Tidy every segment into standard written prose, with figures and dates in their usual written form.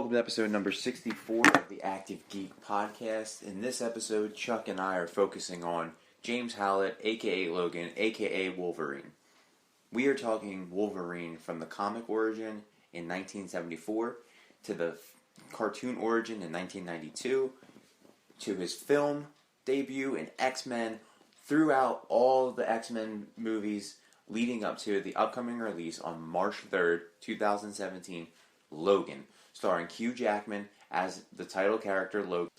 welcome to episode number 64 of the Active Geek podcast. In this episode, Chuck and I are focusing on James Howlett, aka Logan, aka Wolverine. We are talking Wolverine from the comic origin in 1974 to the cartoon origin in 1992 to his film debut in X-Men, throughout all the X-Men movies leading up to the upcoming release on March 3rd, 2017, Logan, starring Hugh Jackman as the title character Logan,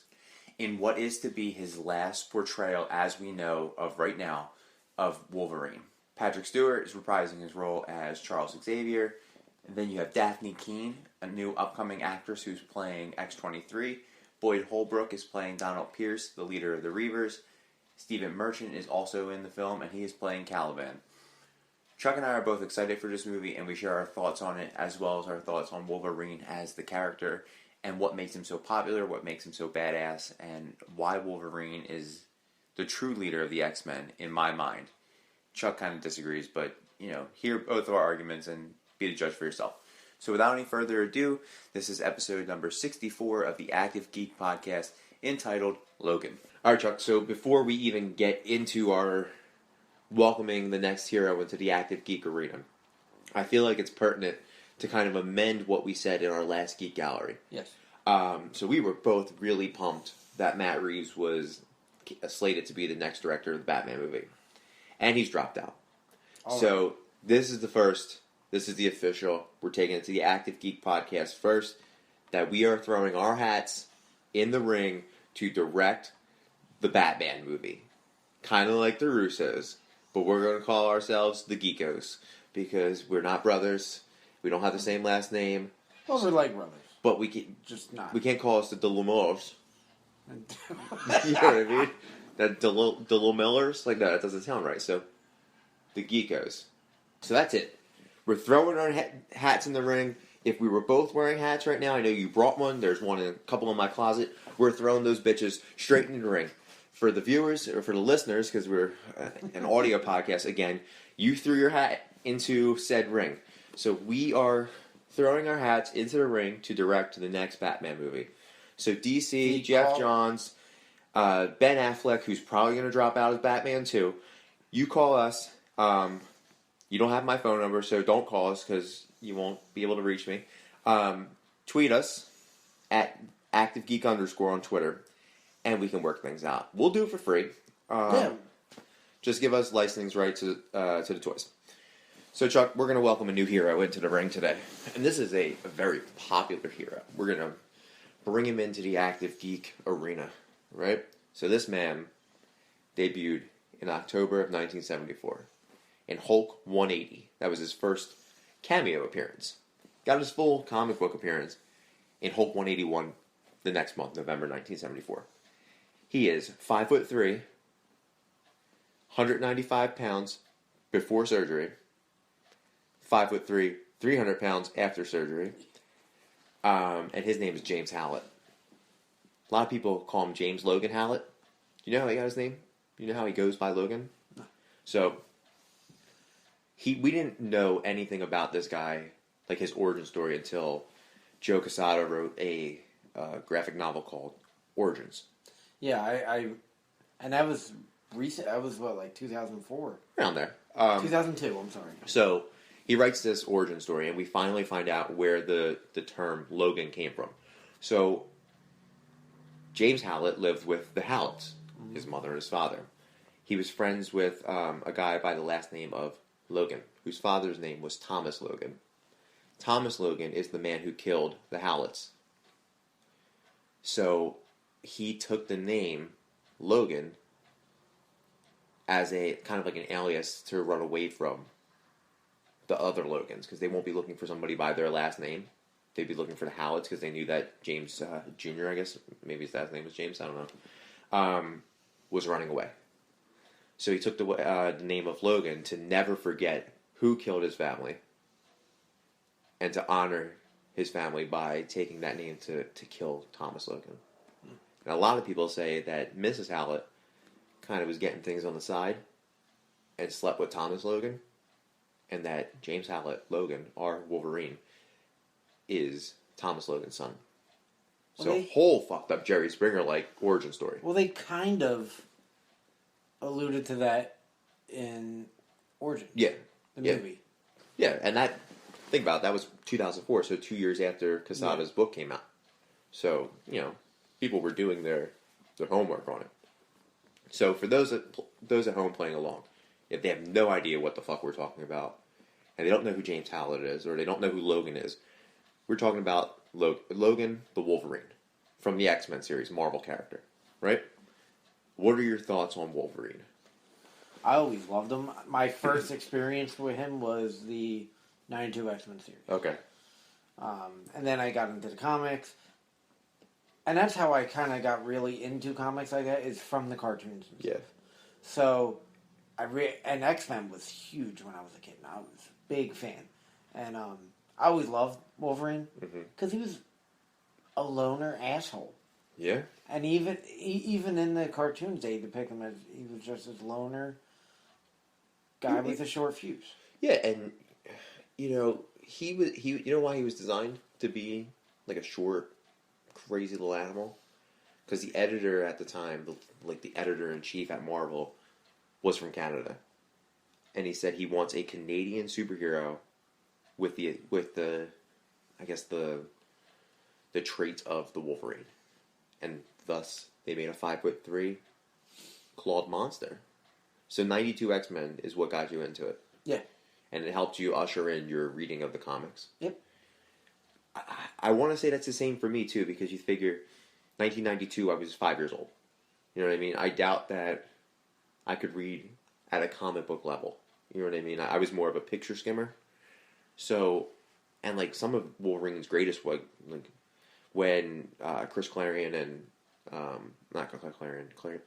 in what is to be his last portrayal, as we know of right now, of Wolverine. Patrick Stewart is reprising his role as Charles Xavier. And then you have Daphne Keane, a new upcoming actress who's playing X-23. Boyd Holbrook is playing Donald Pierce, the leader of the Reavers. Stephen Merchant is also in the film, and he is playing Caliban. Chuck and I are both excited for this movie, and we share our thoughts on it, as well as our thoughts on Wolverine as the character, and what makes him so popular, what makes him so badass, and why Wolverine is the true leader of the X-Men, in my mind. Chuck kind of disagrees, but, hear both of our arguments and be the judge for yourself. So without any further ado, this is episode number 64 of the Active Geek podcast, entitled Logan. Alright, Chuck, so before we even get into our welcoming the next hero into the Active Geek arena, I feel like it's pertinent to kind of amend what we said in our last Geek Gallery. Yes. So we were both really pumped that Matt Reeves was slated to be the next director of the Batman movie. And he's dropped out. So this is the first, this is the official, we're taking it to the Active Geek podcast first, that we are throwing our hats in the ring to direct the Batman movie. Kind of like the Russos. But we're going to call ourselves the Geekos, because we're not brothers. We don't have the same last name. Well, we're like brothers. But we can Just not. We can't call us the DeLumors. You know what I mean? That DeLumillers? Like that doesn't sound right. So, the Geekos. So that's it. We're throwing our hats in the ring. If we were both wearing hats right now, I know you brought one. There's one in a couple in my closet. We're throwing those bitches straight in the ring. For the viewers, or for the listeners, because we're an audio podcast, again, you threw your hat into said ring. So we are throwing our hats into the ring to direct the next Batman movie. So DC, Jeff Johns, Ben Affleck, who's probably going to drop out as Batman too. You call us. You don't have my phone number, so don't call us because you won't be able to reach me. Tweet us at ActiveGeek_ on Twitter. And we can work things out. We'll do it for free. Just give us licensing rights to the toys. So, Chuck, we're going to welcome a new hero into the ring today. And this is a very popular hero. We're going to bring him into the Active Geek arena, right? So this man debuted in October of 1974 in Hulk 180. That was his first cameo appearance. Got his full comic book appearance in Hulk 181 the next month, November 1974. He is 5'3", 195 pounds before surgery, 5'3", 300 pounds after surgery, and his name is James Howlett. A lot of people call him James Logan Howlett. You know how he got his name? You know how he goes by Logan? No. So, we didn't know anything about this guy, like his origin story, until Joe Quesada wrote a graphic novel called Origins. Yeah, and that was recent. That was like 2004? Around there. 2002, I'm sorry. So, he writes this origin story, and we finally find out where the term Logan came from. So, James Howlett lived with the Howletts, his mother and his father. He was friends with a guy by the last name of Logan, whose father's name was Thomas Logan. Thomas Logan is the man who killed the Howletts. So, he took the name Logan as a kind of like an alias to run away from the other Logans, because they won't be looking for somebody by their last name. They'd be looking for the Howletts because they knew that James Jr., I guess, maybe his last name was James, I don't know, was running away. So he took the name of Logan to never forget who killed his family and to honor his family by taking that name to kill Thomas Logan. And a lot of people say that Mrs. Howlett kind of was getting things on the side and slept with Thomas Logan, and that James Howlett, Logan, or Wolverine, is Thomas Logan's son. So a whole fucked up Jerry Springer like origin story. Well, they kind of alluded to that in Origins. Yeah. The movie. Yeah, and think about it, that was 2004, so 2 years after Quesada's book came out. So, people were doing their homework on it. So for those at home playing along, if they have no idea what the fuck we're talking about, and they don't know who James Howlett is, or they don't know who Logan is, we're talking about Logan the Wolverine from the X-Men series, Marvel character, right? What are your thoughts on Wolverine? I always loved him. My first experience with him was the 92 X-Men series. Okay. And then I got into the comics. And that's how I kind of got really into comics like that, is from the cartoons and stuff. Yeah. So, and X-Men was huge when I was a kid, and I was a big fan. And I always loved Wolverine, because he was a loner asshole. Yeah. And even in the cartoons, they depict him as he was just this loner guy with a short fuse. Yeah, and he was you know why he was designed to be like a short, crazy little animal? Because the editor at the time, the editor in chief at Marvel, was from Canada, and he said he wants a Canadian superhero with the I guess the traits of the Wolverine. And thus, they made a 5'3" clawed monster. So 92 X-Men is what got you into it. Yeah. And it helped you usher in your reading of the comics. Yep. I want to say that's the same for me, too, because you figure 1992, I was 5 years old. You know what I mean? I doubt that I could read at a comic book level. You know what I mean? I was more of a picture skimmer. So, and some of Wolverine's greatest was, when Chris Claremont and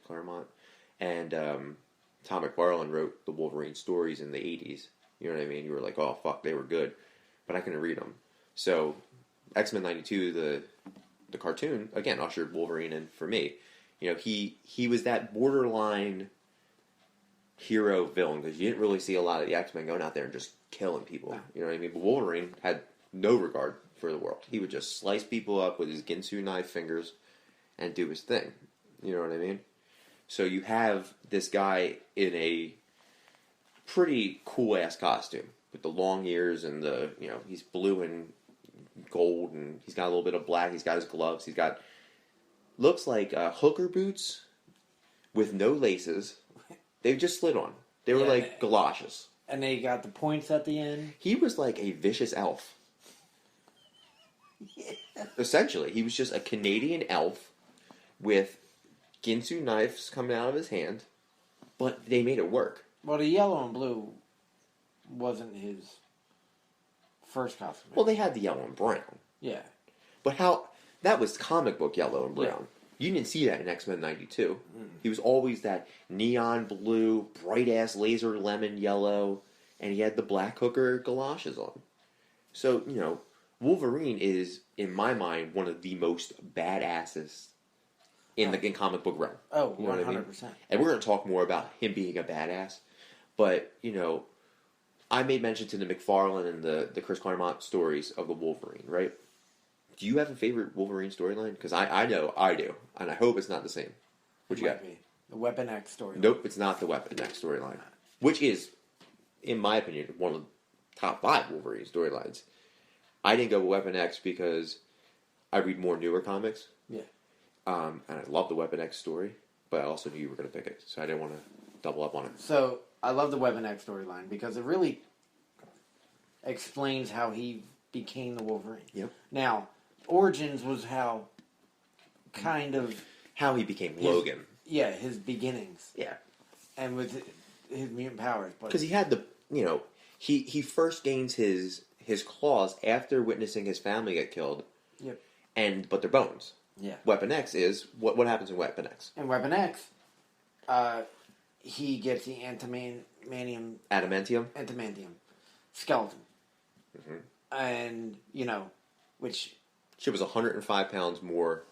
Claremont and Tom McFarlane wrote the Wolverine stories in the 80s. You know what I mean? You were like, oh fuck, they were good, but I couldn't read them. So X-Men 92, the cartoon, again ushered Wolverine in for me. He was that borderline hero villain, because you didn't really see a lot of the X-Men going out there and just killing people. No. You know what I mean? But Wolverine had no regard for the world. He would just slice people up with his Ginsu knife fingers and do his thing. You know what I mean? So you have this guy in a pretty cool-ass costume with the long ears and he's blue and gold, and he's got a little bit of black. He's got his gloves. He's got, looks like hooker boots with no laces. They just slid on. They were like galoshes. And they got the points at the end. He was like a vicious elf. Yeah. Essentially, he was just a Canadian elf with Ginsu knives coming out of his hand, but they made it work. Well, the yellow and blue wasn't his first costume. Well, they had the yellow and brown. Yeah. But that was comic book yellow and brown. Yeah. You didn't see that in X-Men 92. He was always that neon blue, bright-ass laser lemon yellow, and he had the black hooker galoshes on. So, Wolverine is, in my mind, one of the most badasses in the comic book realm. Oh, 100%. You know what I mean? And we're going to talk more about him being a badass. But, I made mention to the McFarlane and the Chris Claremont stories of the Wolverine, right? Do you have a favorite Wolverine storyline? Because I know I do, and I hope it's not the same. What you got? The Weapon X storyline. Nope, it's not the Weapon X storyline. Which is, in my opinion, one of the top 5 Wolverine storylines. I didn't go with Weapon X because I read more newer comics. Yeah. And I love the Weapon X story, but I also knew you were going to pick it, so I didn't want to double up on it. So, I love the Weapon X storyline because it really explains how he became the Wolverine. Yep. Now, Origins was how he became Logan. Yeah, his beginnings. Yeah. And with his mutant powers. Because he had he first gains his claws after witnessing his family get killed. Yep. But they're bones. Yeah. Weapon X is, what happens in Weapon X? In Weapon X, he gets the adamantium skeleton. Mm-hmm. And, which... Shit was 105 pounds more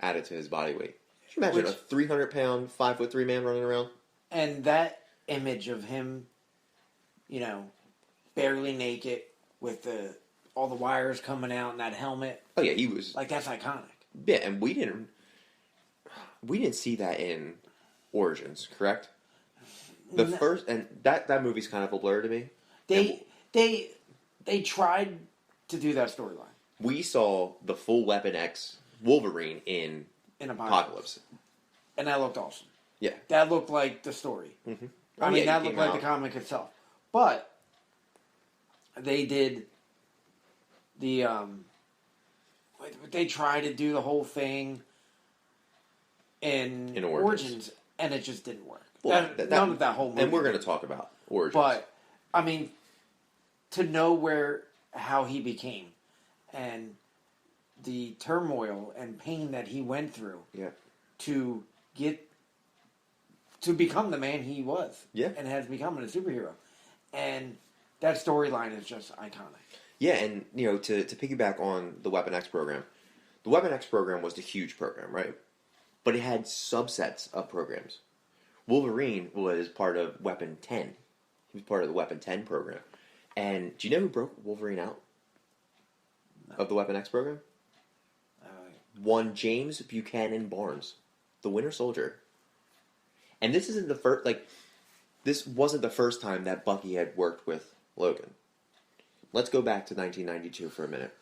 added to his body weight. Can you imagine a 300-pound, 5'3" man running around? And that image of him, barely naked with all the wires coming out and that helmet. Oh yeah, he was... Like, that's iconic. Yeah, and we didn't see that in Origins, correct? The first, and that movie's kind of a blur to me. They tried to do that storyline. We saw the full Weapon X Wolverine in Apocalypse. And that looked awesome. Yeah. That looked like the story. Mm-hmm. I mean, that looked like the comic itself. But they did the they tried to do the whole thing in Origins, and it just didn't work. Well, none of that whole movie. And we're going to talk about Origins. But I mean, to know how he became and the turmoil and pain that he went through to become the man he was and has become a superhero. And that storyline is just iconic. Yeah, and to piggyback on the Weapon X program, the Weapon X program was the huge program, right? But it had subsets of programs. Wolverine was part of Weapon 10. He was part of the Weapon 10 program. And do you know who broke Wolverine out of the Weapon X program? One James Buchanan Barnes, the Winter Soldier. And this isn't the first, this wasn't the first time that Bucky had worked with Logan. Let's go back to 1992 for a minute.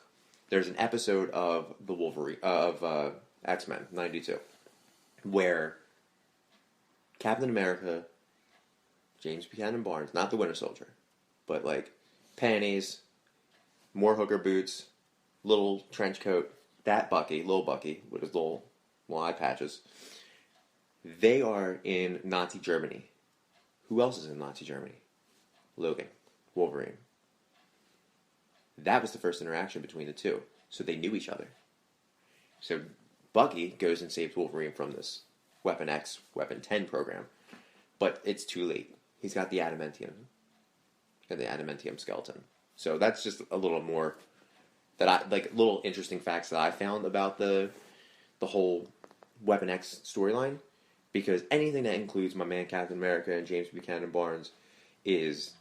There's an episode of the Wolverine, of X-Men 92, where Captain America, James Buchanan Barnes, not the Winter Soldier, but panties, more hooker boots, little trench coat, that Bucky, little Bucky, with his little eye patches, they are in Nazi Germany. Who else is in Nazi Germany? Logan, Wolverine. That was the first interaction between the two, so they knew each other. So Bucky goes and saves Wolverine from this Weapon X, Weapon 10 program, but it's too late. He's got the adamantium. Got the adamantium skeleton. So that's just a little more little interesting facts that I found about the whole Weapon X storyline, because anything that includes my man Captain America and James Buchanan Barnes is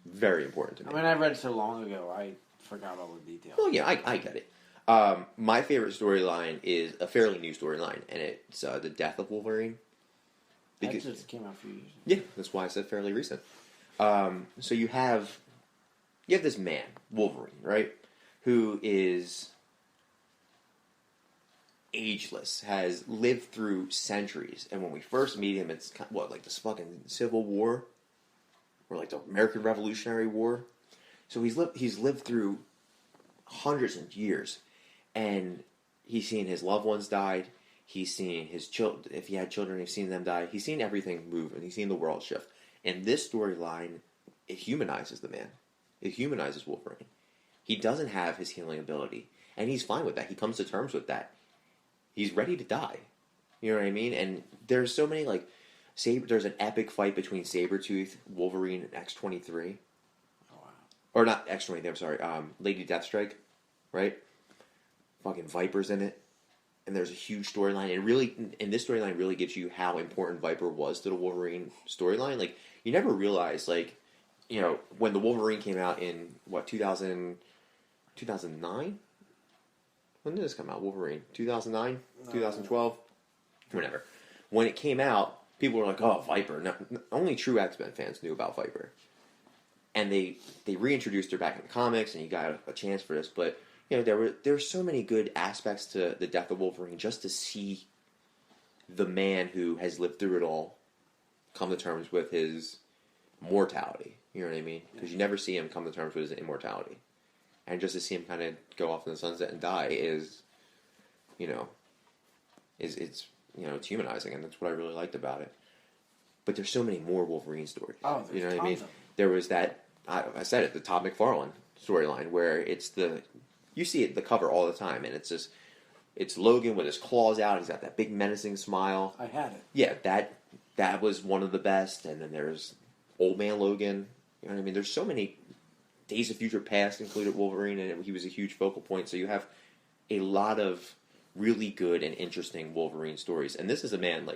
very important to me. I mean, I read so long ago, I forgot all the details. Well, yeah, I get it. My favorite storyline is a fairly new storyline, and it's the death of Wolverine. That just came out a few years ago. Yeah, that's why I said fairly recent. So you have this man, Wolverine, right, who is ageless, has lived through centuries, and when we first meet him, it's this fucking Civil War, or the American Revolutionary War. So he's lived through hundreds of years, and he's seen his loved ones died. He's seen his children, if he had children, he's seen them die. He's seen everything move, and he's seen the world shift. And this storyline, it humanizes the man. It humanizes Wolverine. He doesn't have his healing ability, and he's fine with that. He comes to terms with that. He's ready to die. You know what I mean? And there's so many, there's an epic fight between Sabretooth, Wolverine, and X-23. Oh, wow. Or not X-23, I'm sorry, Lady Deathstrike, right? Fucking Viper's in it. And there's a huge storyline. And this storyline really gives you how important Viper was to the Wolverine storyline. You never realize, when the Wolverine came out in, 2009? When did this come out, Wolverine? 2009? 2012? Whenever. When it came out, people were like, oh, Viper. No, only true X-Men fans knew about Viper. And they reintroduced her back in the comics, and you got a chance for this. But, there were so many good aspects to the death of Wolverine, just to see the man who has lived through it all come to terms with his mortality. You know what I mean? Because you never see him come to terms with his immortality. And just to see him kind of go off in the sunset and die is it's humanizing, and that's what I really liked about it. But there's so many more Wolverine stories. Oh, you know what I mean? Them. There was that, I said it, the Todd McFarlane storyline, where you see it the cover all the time, and it's Logan with his claws out. He's got that big menacing smile. I had it. Yeah, that was one of the best. And then there's Old Man Logan. You know what I mean? There's so many. Days of Future Past included Wolverine, and he was a huge focal point. So you have a lot of really good and interesting Wolverine stories. And this is a man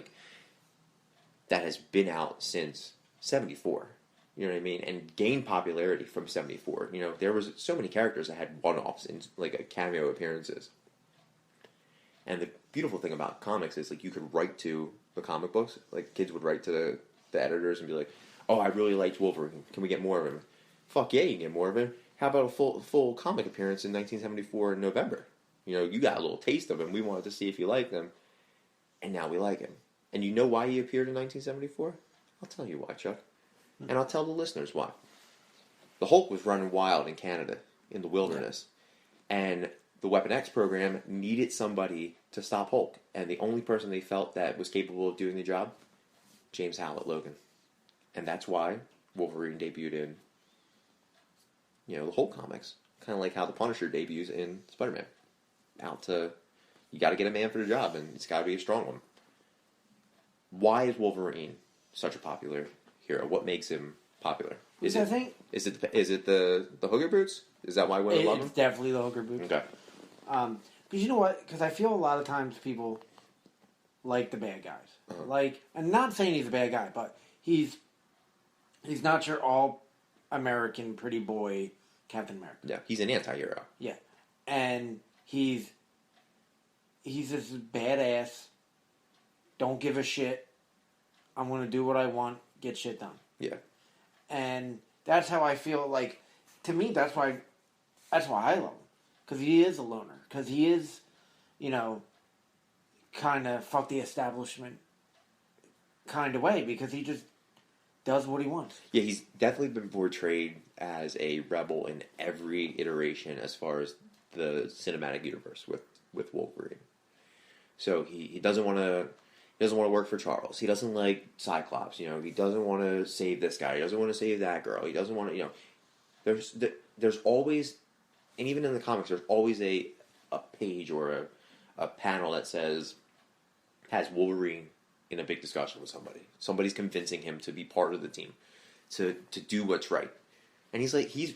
that has been out since '74. You know what I mean? And gained popularity from '74. There was so many characters that had one-offs and cameo appearances. And the beautiful thing about comics is, like, you could write to the comic books. Like, kids would write to the editors and be like, oh, I really liked Wolverine. Can we get more of him? Fuck yeah, you can get more of him. How about a full comic appearance in 1974 in November? You know, you got a little taste of him. We wanted to see if you liked him. And now we like him. And you know why he appeared in 1974? I'll tell you why, Chuck. And I'll tell the listeners why. The Hulk was running wild in Canada, in the wilderness. And the Weapon X program needed somebody to stop Hulk. And the only person they felt that was capable of doing the job, James Howlett Logan. And that's why Wolverine debuted in, the Hulk comics. Kind of like how the Punisher debuts in Spider-Man. You got to get a man for the job, and it's got to be a strong one. Why is Wolverine such a popular hero? What makes him popular? Is it the hooker boots? Is that why women love him? It's definitely the hooker boots. Okay. Because you know what? Because I feel a lot of times people like the bad guys. Uh-huh. Like, I'm not saying he's a bad guy, but he's not your all-American pretty boy Captain America. Yeah, he's an anti-hero. Yeah. And he's this badass, don't give a shit, I'm going to do what I want, get shit done. Yeah. And that's how I feel, like, to me, that's why I love him. Because he is a loner. Because he is, kind of fuck the establishment kind of way. Because he just does what he wants. Yeah, he's definitely been portrayed as a rebel in every iteration as far as the cinematic universe with Wolverine. So he doesn't want to work for Charles. He doesn't like Cyclops. He doesn't want to save this guy. He doesn't want to save that girl. He doesn't want to. There's always, and even in the comics, there's always a page or a panel that has Wolverine in a big discussion with somebody. Somebody's convincing him to be part of the team, to do what's right. And he's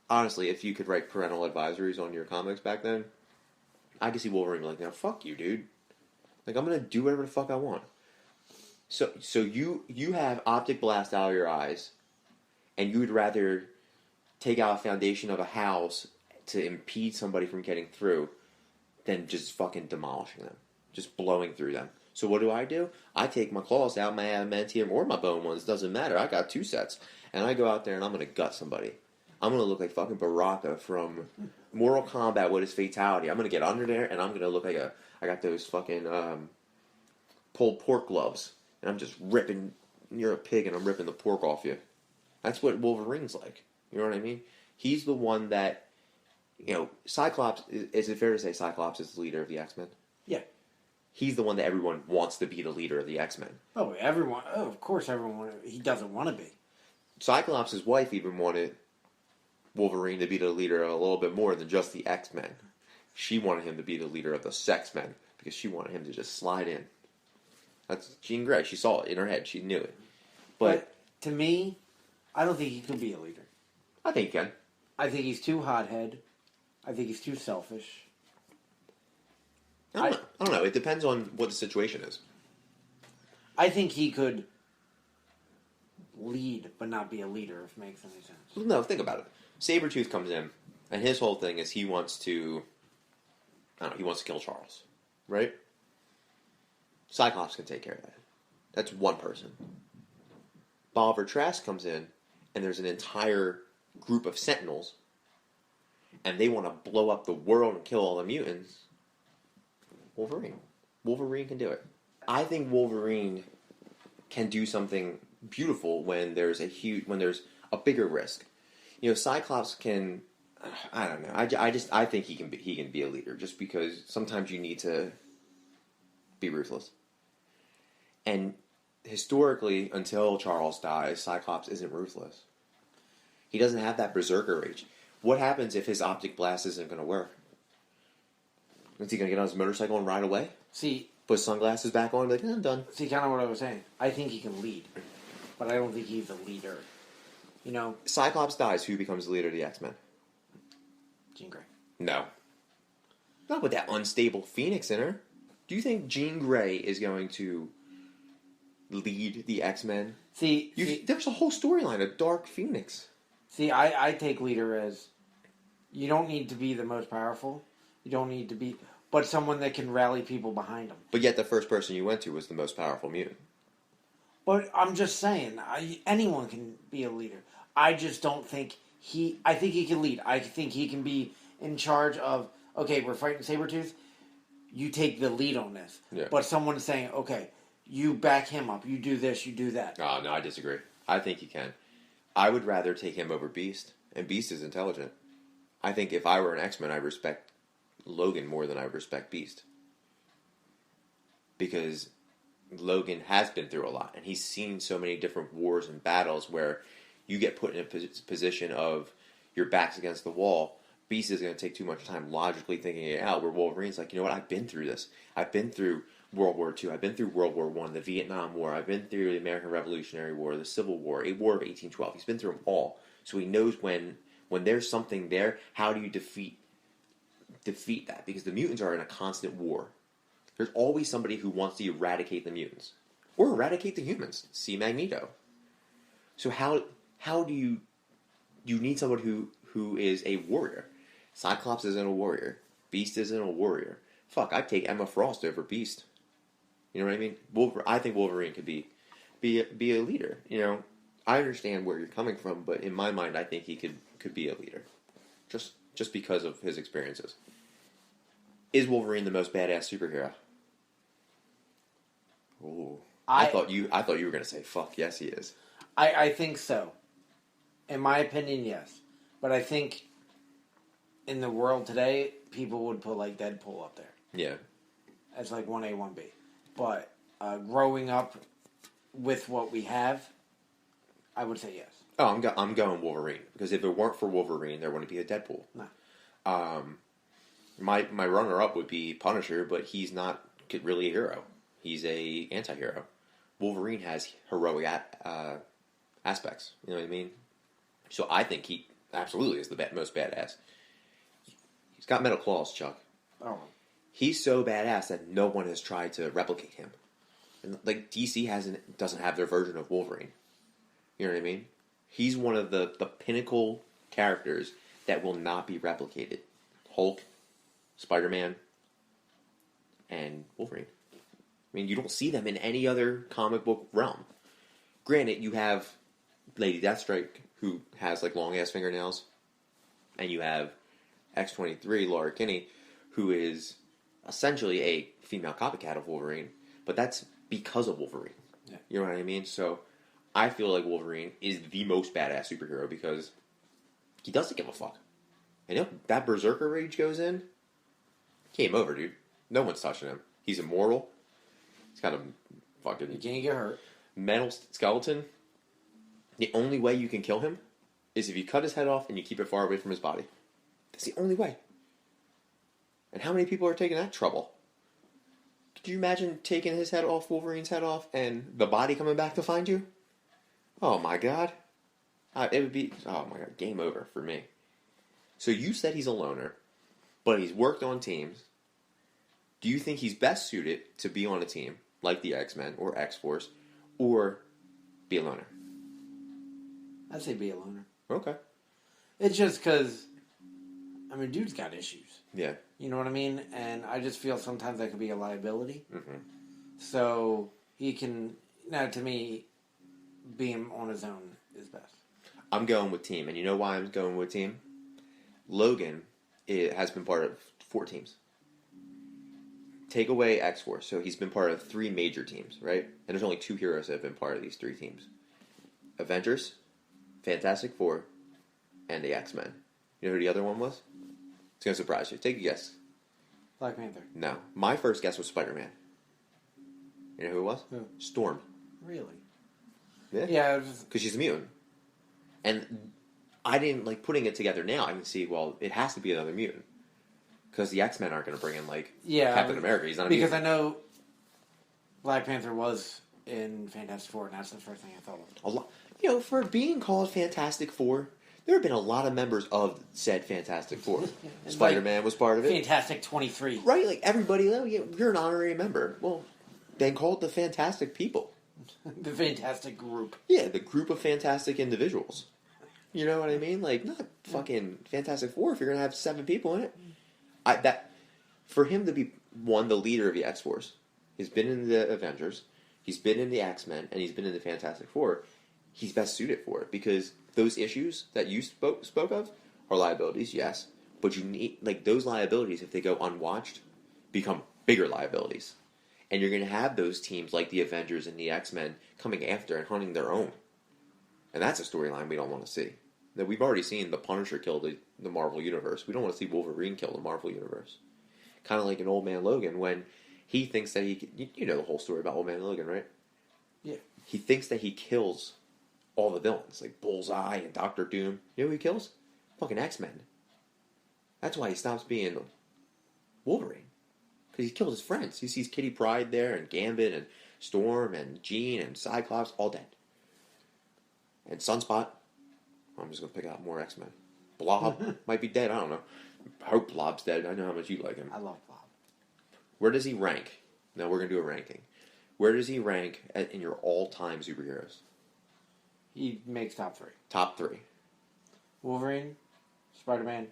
honestly, if you could write parental advisories on your comics back then, I could see Wolverine be like, now fuck you, dude. Like, I'm gonna do whatever the fuck I want. So you have optic blast out of your eyes, and you would rather take out a foundation of a house to impede somebody from getting through than just fucking demolishing them, just blowing through them. So what do? I take my claws out, my adamantium or my bone ones, doesn't matter. I got 2 sets, and I go out there and I'm gonna gut somebody. I'm gonna look like fucking Baraka from Mortal Kombat with his fatality. I'm gonna get under there and I'm gonna look like I got those fucking pulled pork gloves, and I'm just ripping. You're a pig, and I'm ripping the pork off you. That's what Wolverine's like. You know what I mean? He's the one that, Cyclops. Is it fair to say Cyclops is the leader of the X-Men? Yeah. He's the one that everyone wants to be the leader of the X-Men. Oh, everyone. Oh, of course, everyone. He doesn't want to be. Cyclops' wife even wanted Wolverine to be the leader a little bit more than just the X-Men. She wanted him to be the leader of the Sex-Men because she wanted him to just slide in. That's Jean Grey. She saw it in her head. She knew it. But to me, I don't think he could be a leader. I think he can. I think he's too hothead. I think he's too selfish. I don't know. It depends on what the situation is. I think he could lead, but not be a leader, if it makes any sense. Well, no, think about it. Sabretooth comes in, and his whole thing is he wants to kill Charles. Right? Cyclops can take care of that. That's one person. Bolivar Trask comes in, and there's an entire group of Sentinels, and they want to blow up the world and kill all the mutants. Wolverine can do it. I think Wolverine can do something beautiful when there's a bigger risk. Cyclops can. I don't know. I think he can be a leader just because sometimes you need to be ruthless. And historically, until Charles dies, Cyclops isn't ruthless. He doesn't have that berserker rage. What happens if his optic blast isn't going to work? Is he going to get on his motorcycle and ride away? Put sunglasses back on and be like, I'm done. See, kind of what I was saying. I think he can lead, but I don't think he's a leader. Cyclops dies, who becomes the leader of the X-Men? Jean Grey. No. Not with that unstable Phoenix in her. Do you think Jean Grey is going to lead the X-Men? There's a whole storyline of Dark Phoenix. See, I take leader as you don't need to be the most powerful. You don't need to be, but someone that can rally people behind him. But yet the first person you went to was the most powerful mutant. But I'm just saying, anyone can be a leader. I just don't think I think he can lead. I think he can be in charge of, okay, we're fighting Sabretooth. You take the lead on this. Yeah. But someone's saying, okay, you back him up. You do this, you do that. Oh, no, I disagree. I think he can. I would rather take him over Beast. And Beast is intelligent. I think if I were an X-Men, I'd respect Logan more than I would respect Beast. Because Logan has been through a lot. And he's seen so many different wars and battles where you get put in a position of your back's against the wall. Beast is going to take too much time logically thinking it out, where Wolverine's like, you know what, I've been through this. I've been through World War II. I've been through World War I, the Vietnam War. I've been through the American Revolutionary War, the Civil War, a War of 1812. He's been through them all. So he knows when there's something there, how do you defeat that? Because the mutants are in a constant war. There's always somebody who wants to eradicate the mutants. Or eradicate the humans. See Magneto. So how do you need someone who is a warrior? Cyclops isn't a warrior. Beast isn't a warrior. Fuck, I'd take Emma Frost over Beast. You know what I mean? I think Wolverine could be a leader. You know, I understand where you're coming from, but in my mind, I think he could be a leader, just because of his experiences. Is Wolverine the most badass superhero? Ooh, I thought you were gonna say fuck yes, he is. I think so. In my opinion, yes. But I think in the world today, people would put like Deadpool up there. Yeah. As like 1A, 1B. But growing up with what we have, I would say yes. Oh, I'm going Wolverine. Because if it weren't for Wolverine, there wouldn't be a Deadpool. No. My runner-up would be Punisher, but he's not really a hero. He's a anti-hero. Wolverine has heroic aspects. You know what I mean? So I think he absolutely is the most badass. He's got metal claws, Chuck. Oh. He's so badass that no one has tried to replicate him. And like DC doesn't have their version of Wolverine. You know what I mean? He's one of the pinnacle characters that will not be replicated. Hulk, Spider-Man, and Wolverine. I mean, you don't see them in any other comic book realm. Granted, you have Lady Deathstrike, who has like long ass fingernails, and you have X-23, Laura Kinney, who is essentially a female copycat of Wolverine, but that's because of Wolverine. Yeah. You know what I mean? So I feel like Wolverine is the most badass superhero because he doesn't give a fuck. And you know, that Berserker rage goes in, game over, dude. No one's touching him. He's immortal. He's got a fucking... You can't get hurt. Metal skeleton. The only way you can kill him is if you cut his head off and you keep it far away from his body. That's the only way. And how many people are taking that trouble? Could you imagine taking his head off, Wolverine's head off, and the body coming back to find you? Oh my god. It would be... Oh my god, game over for me. So you said he's a loner, but he's worked on teams. Do you think he's best suited to be on a team, like the X-Men or X-Force, or be a loner? I'd say be a loner. Okay. It's just because, I mean, dude's got issues. Yeah. You know what I mean? And I just feel sometimes that could be a liability. Mm-hmm. So he can, now to me, being on his own is best. I'm going with team, and you know why I'm going with team? Logan has been part of 4 teams. Take away X-Force, so he's been part of 3 major teams, right? And there's only 2 heroes that have been part of these 3 teams. Avengers, Fantastic Four, and the X-Men. You know who the other one was? It's going to surprise you. Take a guess. Black Panther. No. My first guess was Spider-Man. You know who it was? Who? Storm. Really? Yeah. Yeah. Because she's a mutant. And I didn't, like, putting it together now, I can see, well, it has to be another mutant. Because the X-Men aren't going to bring in, like, Captain America. He's not a mutant. Because I know Black Panther was in Fantastic Four, and that's the first thing I thought of. A lot, you know, for being called Fantastic Four, there have been a lot of members of said Fantastic Four. Spider-Man was part of it. Fantastic 23. Right, like, everybody, oh, yeah, you're an honorary member. Well, then called the Fantastic People. The Fantastic Group. Yeah, the group of fantastic individuals. You know what I mean? Like, not fucking Fantastic Four if you're going to have 7 people in it. for him to be the leader of the X-Force, he's been in the Avengers, he's been in the X-Men, and he's been in the Fantastic Four. He's best suited for it because those issues that you spoke of are liabilities, yes, but you need those liabilities, if they go unwatched, become bigger liabilities, and you're going to have those teams like the Avengers and the X-Men coming after and hunting their own, and that's a storyline we don't want to see. That we've already seen the Punisher kill the Marvel Universe. We don't want to see Wolverine kill the Marvel Universe. Kind of like an Old Man Logan when he thinks that he can, you know the whole story about Old Man Logan, right? Yeah. He thinks that he kills all the villains, like Bullseye and Doctor Doom. You know who he kills? Fucking X-Men. That's why he stops being Wolverine. Because he kills his friends. He sees Kitty Pryde there, and Gambit, and Storm, and Jean, and Cyclops, all dead. And Sunspot. I'm just going to pick out more X-Men. Blob might be dead, I don't know. I hope Blob's dead. I know how much you like him. I love Bob. Where does he rank? Now we're going to do a ranking. Where does he rank in your all-time superheroes? He makes top 3. Top 3. Wolverine, Spider-Man,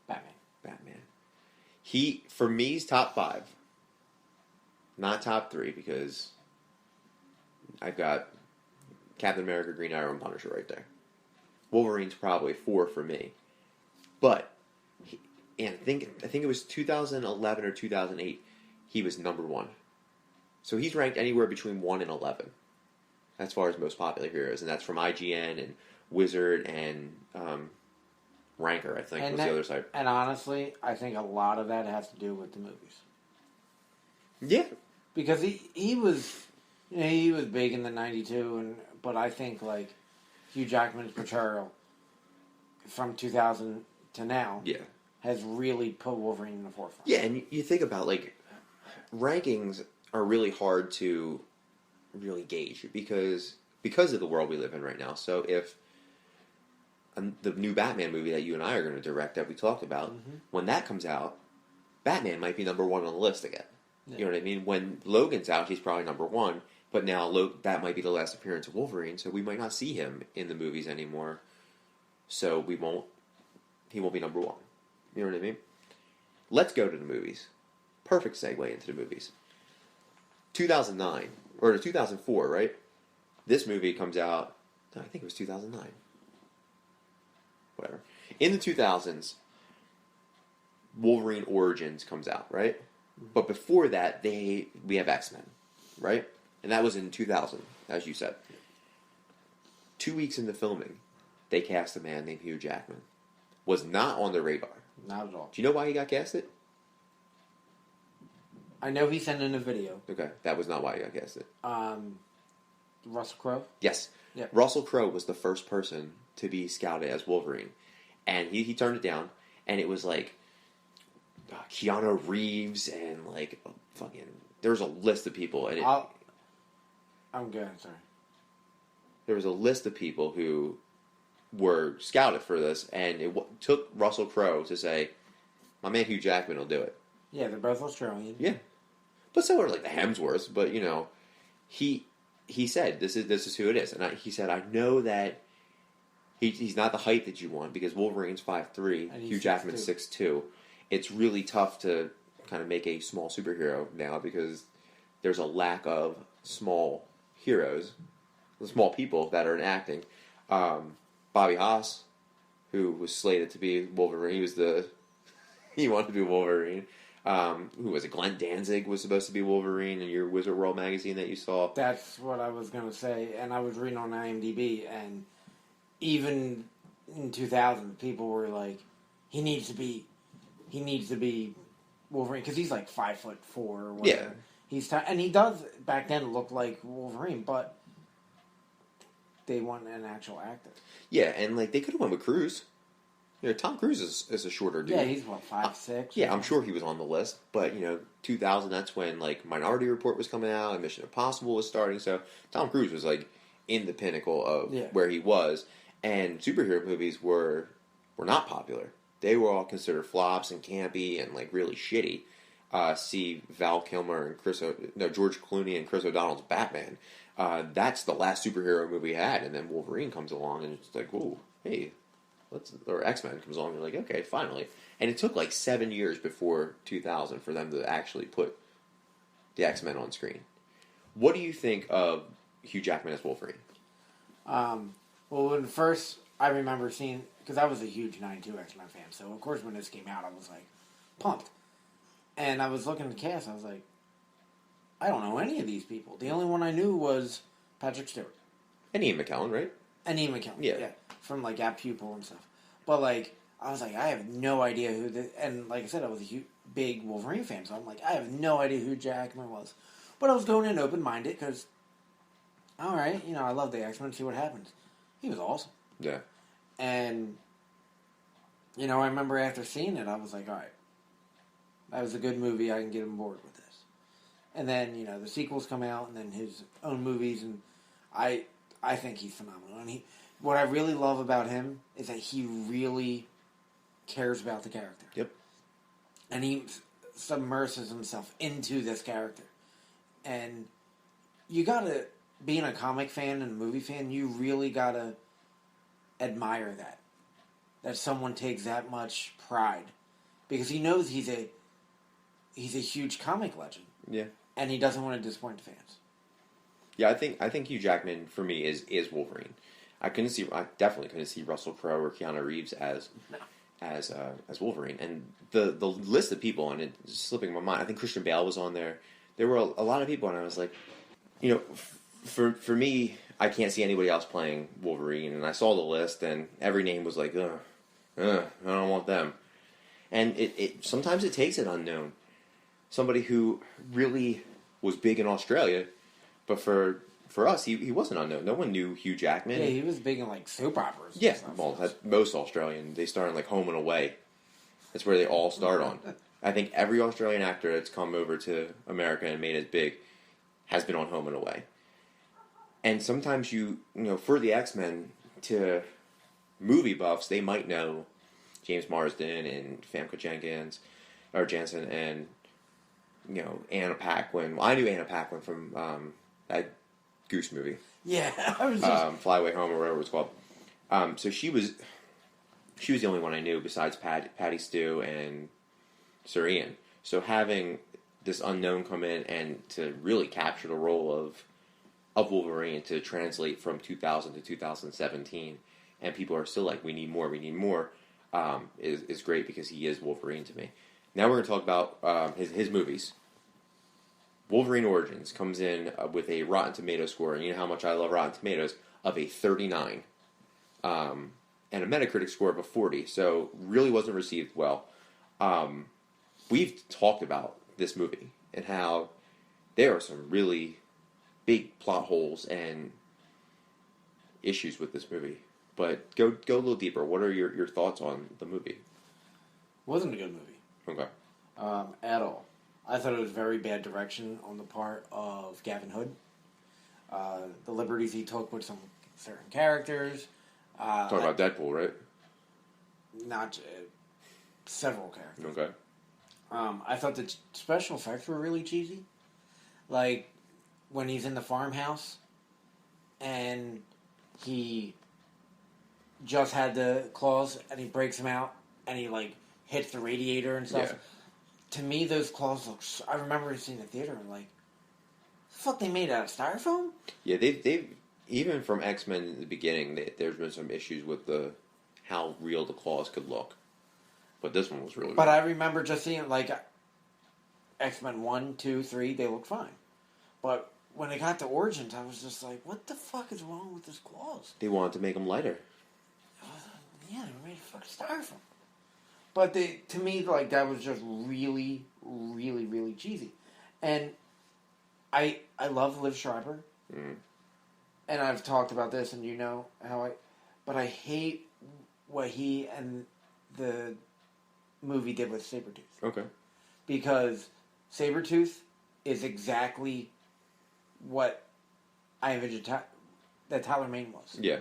Batman. Batman. For me, he's top 5. Not top 3 because I've got Captain America, Green Arrow, and Punisher right there. Wolverine's probably 4 for me. But, I think it was 2011 or 2008, he was number 1. So he's ranked anywhere between 1 and 11 as far as most popular heroes. And that's from IGN and Wizard and Ranker, I think, was the other side. And honestly, I think a lot of that has to do with the movies. Yeah. Because he was, he was big in the 92, but I think, Hugh Jackman's portrayal from 2000 to now has really put Wolverine in the forefront. Yeah, and you think about, rankings are really hard to really gauge because of the world we live in right now. So if the new Batman movie that you and I are going to direct that we talked about, when that comes out, Batman might be number 1 on the list again. Yeah. You know what I mean? When Logan's out, he's probably number 1, but now that might be the last appearance of Wolverine, so we might not see him in the movies anymore. So he won't be number 1. You know what I mean? Let's go to the movies. Perfect segue into the movies. 2009, or 2004, right? This movie comes out, I think it was 2009. Whatever. In the 2000s, Wolverine Origins comes out, right? But before that, we have X-Men, right? And that was in 2000, as you said. 2 weeks into filming, they cast a man named Hugh Jackman. Was not on the radar. Not at all. Do you know why he got casted? I know he sent in a video. Okay, that was not why he got casted. Russell Crowe? Yes. Yep. Russell Crowe was the first person to be scouted as Wolverine. And he turned it down, and it was Keanu Reeves and there was a list of people. And I'm good, sorry. There was a list of people who were scouted for this, and it took Russell Crowe to say, my man Hugh Jackman will do it. Yeah, they're both Australian. Yeah. But so are the Hemsworths, but he said this is who it is. And he said, I know that he's not the height that you want because Wolverine's 5'3", Hugh Jackman's 6'2". It's really tough to kind of make a small superhero now because there's a lack of small heroes, small people that are in acting. Bobby Haas, who was slated to be Wolverine, he wanted to be Wolverine. Who was it? Glenn Danzig was supposed to be Wolverine in your Wizard World magazine that you saw. That's what I was going to say, and I was reading on IMDb, and even in 2000, people were like, he needs to be Wolverine because he's 5'4" or whatever. Yeah. And he does back then look like Wolverine, but they want an actual actor. Yeah, and they could have went with Cruise. Tom Cruise is a shorter dude. Yeah, he's 5'6". Yeah, I'm sure he was on the list. But 2000, that's when Minority Report was coming out and Mission Impossible was starting. So Tom Cruise was in the pinnacle of where he was. And superhero movies were not popular. They were all considered flops and campy and really shitty. See Val Kilmer and George Clooney and Chris O'Donnell's Batman. That's the last superhero movie we had, and then Wolverine comes along and it's whoa, hey, or X-Men comes along, you're like, okay, finally. And it took like 7 years before 2000 for them to actually put the X-Men on screen. What do you think of Hugh Jackman as Wolverine? Well, when first I remember seeing, because I was a huge 92 X-Men fan, so of course when this came out, I was like, pumped. And I was looking at the cast, I was like, I don't know any of these people. The only one I knew was Patrick Stewart. And Ian McKellen, right? And Ian McKellen, Yeah. from like App Pupil and stuff. But like, I was like, I have no idea who this, and like I said, I was a big Wolverine fan, so I'm like, I have no idea who Jackman was. But I was going in open-minded, because, alright, I love the X-Men, see what happens. He was awesome. Yeah. And, I remember after seeing it, I was like, alright, that was a good movie, I can get on board with this. And then, the sequels come out, and then his own movies, and I think he's phenomenal. And what I really love about him is that he really cares about the character. Yep. And he submerses himself into this character. And you gotta, being a comic fan and a movie fan, you really gotta admire that. That someone takes that much pride. Because he knows he's a huge comic legend. Yeah. And he doesn't want to disappoint the fans. Yeah, I think Hugh Jackman for me is Wolverine. I definitely couldn't see Russell Crowe or Keanu Reeves as Wolverine. And the list of people on it is slipping my mind. I think Christian Bale was on there. There were a lot of people, and I was like, for me, I can't see anybody else playing Wolverine. And I saw the list, and every name was like, I don't want them. And it sometimes it takes an unknown, somebody who really was big in Australia, but for us, he wasn't unknown. No one knew Hugh Jackman. Yeah, he was big in like soap operas. Yeah, well, most Australian, they start in like Home and Away. That's where they all start on. I think every Australian actor that's come over to America and made it big has been on Home and Away. And sometimes for the X-Men, to movie buffs, they might know James Marsden and Famke Janssen and Anna Paquin. Well, I knew Anna Paquin from that Goose movie. Yeah, I was just... Fly Away Home or whatever it was called. So she was the only one I knew besides Patty Stew and Sir Ian. So having this unknown come in and to really capture the role of Wolverine, to translate from 2000 to 2017, and people are still like, we need more, is great, because he is Wolverine to me. Now we're going to talk about his movies. Wolverine Origins comes in with a Rotten Tomatoes score, and you know how much I love Rotten Tomatoes, of a 39. And a Metacritic score of a 40, so really wasn't received well. We've talked about this movie and how there are some really big plot holes and issues with this movie. But go a little deeper. What are your thoughts on the movie? Wasn't a good movie. Okay. At all. I thought it was very bad direction on the part of Gavin Hood. The liberties he took with some certain characters. Talking about Deadpool, right? Not several characters. Okay. I thought the special effects were really cheesy. Like, when he's in the farmhouse, and he just had the claws, and he breaks them out, and he, like, hits the radiator and stuff. Yeah. To me, those claws look... I remember seeing the theater, and like, the fuck they made out of styrofoam? Yeah, they've even from X-Men in the beginning, there's been some issues with how real the claws could look. But this one was really But good. I remember just seeing, like, X-Men 1, 2, 3, they looked fine. But when it got to Origins, I was just like, what the fuck is wrong with his claws? They wanted to make them lighter. Yeah, they made fucking styrofoam. But to me, like, that was just really, really, really cheesy. And I love Liv Schreiber. Mm. And I've talked about this, and you know how but I hate what he and the movie did with Sabretooth. Okay. Because Sabretooth is exactly what I envisioned that Tyler Mane was. Yeah.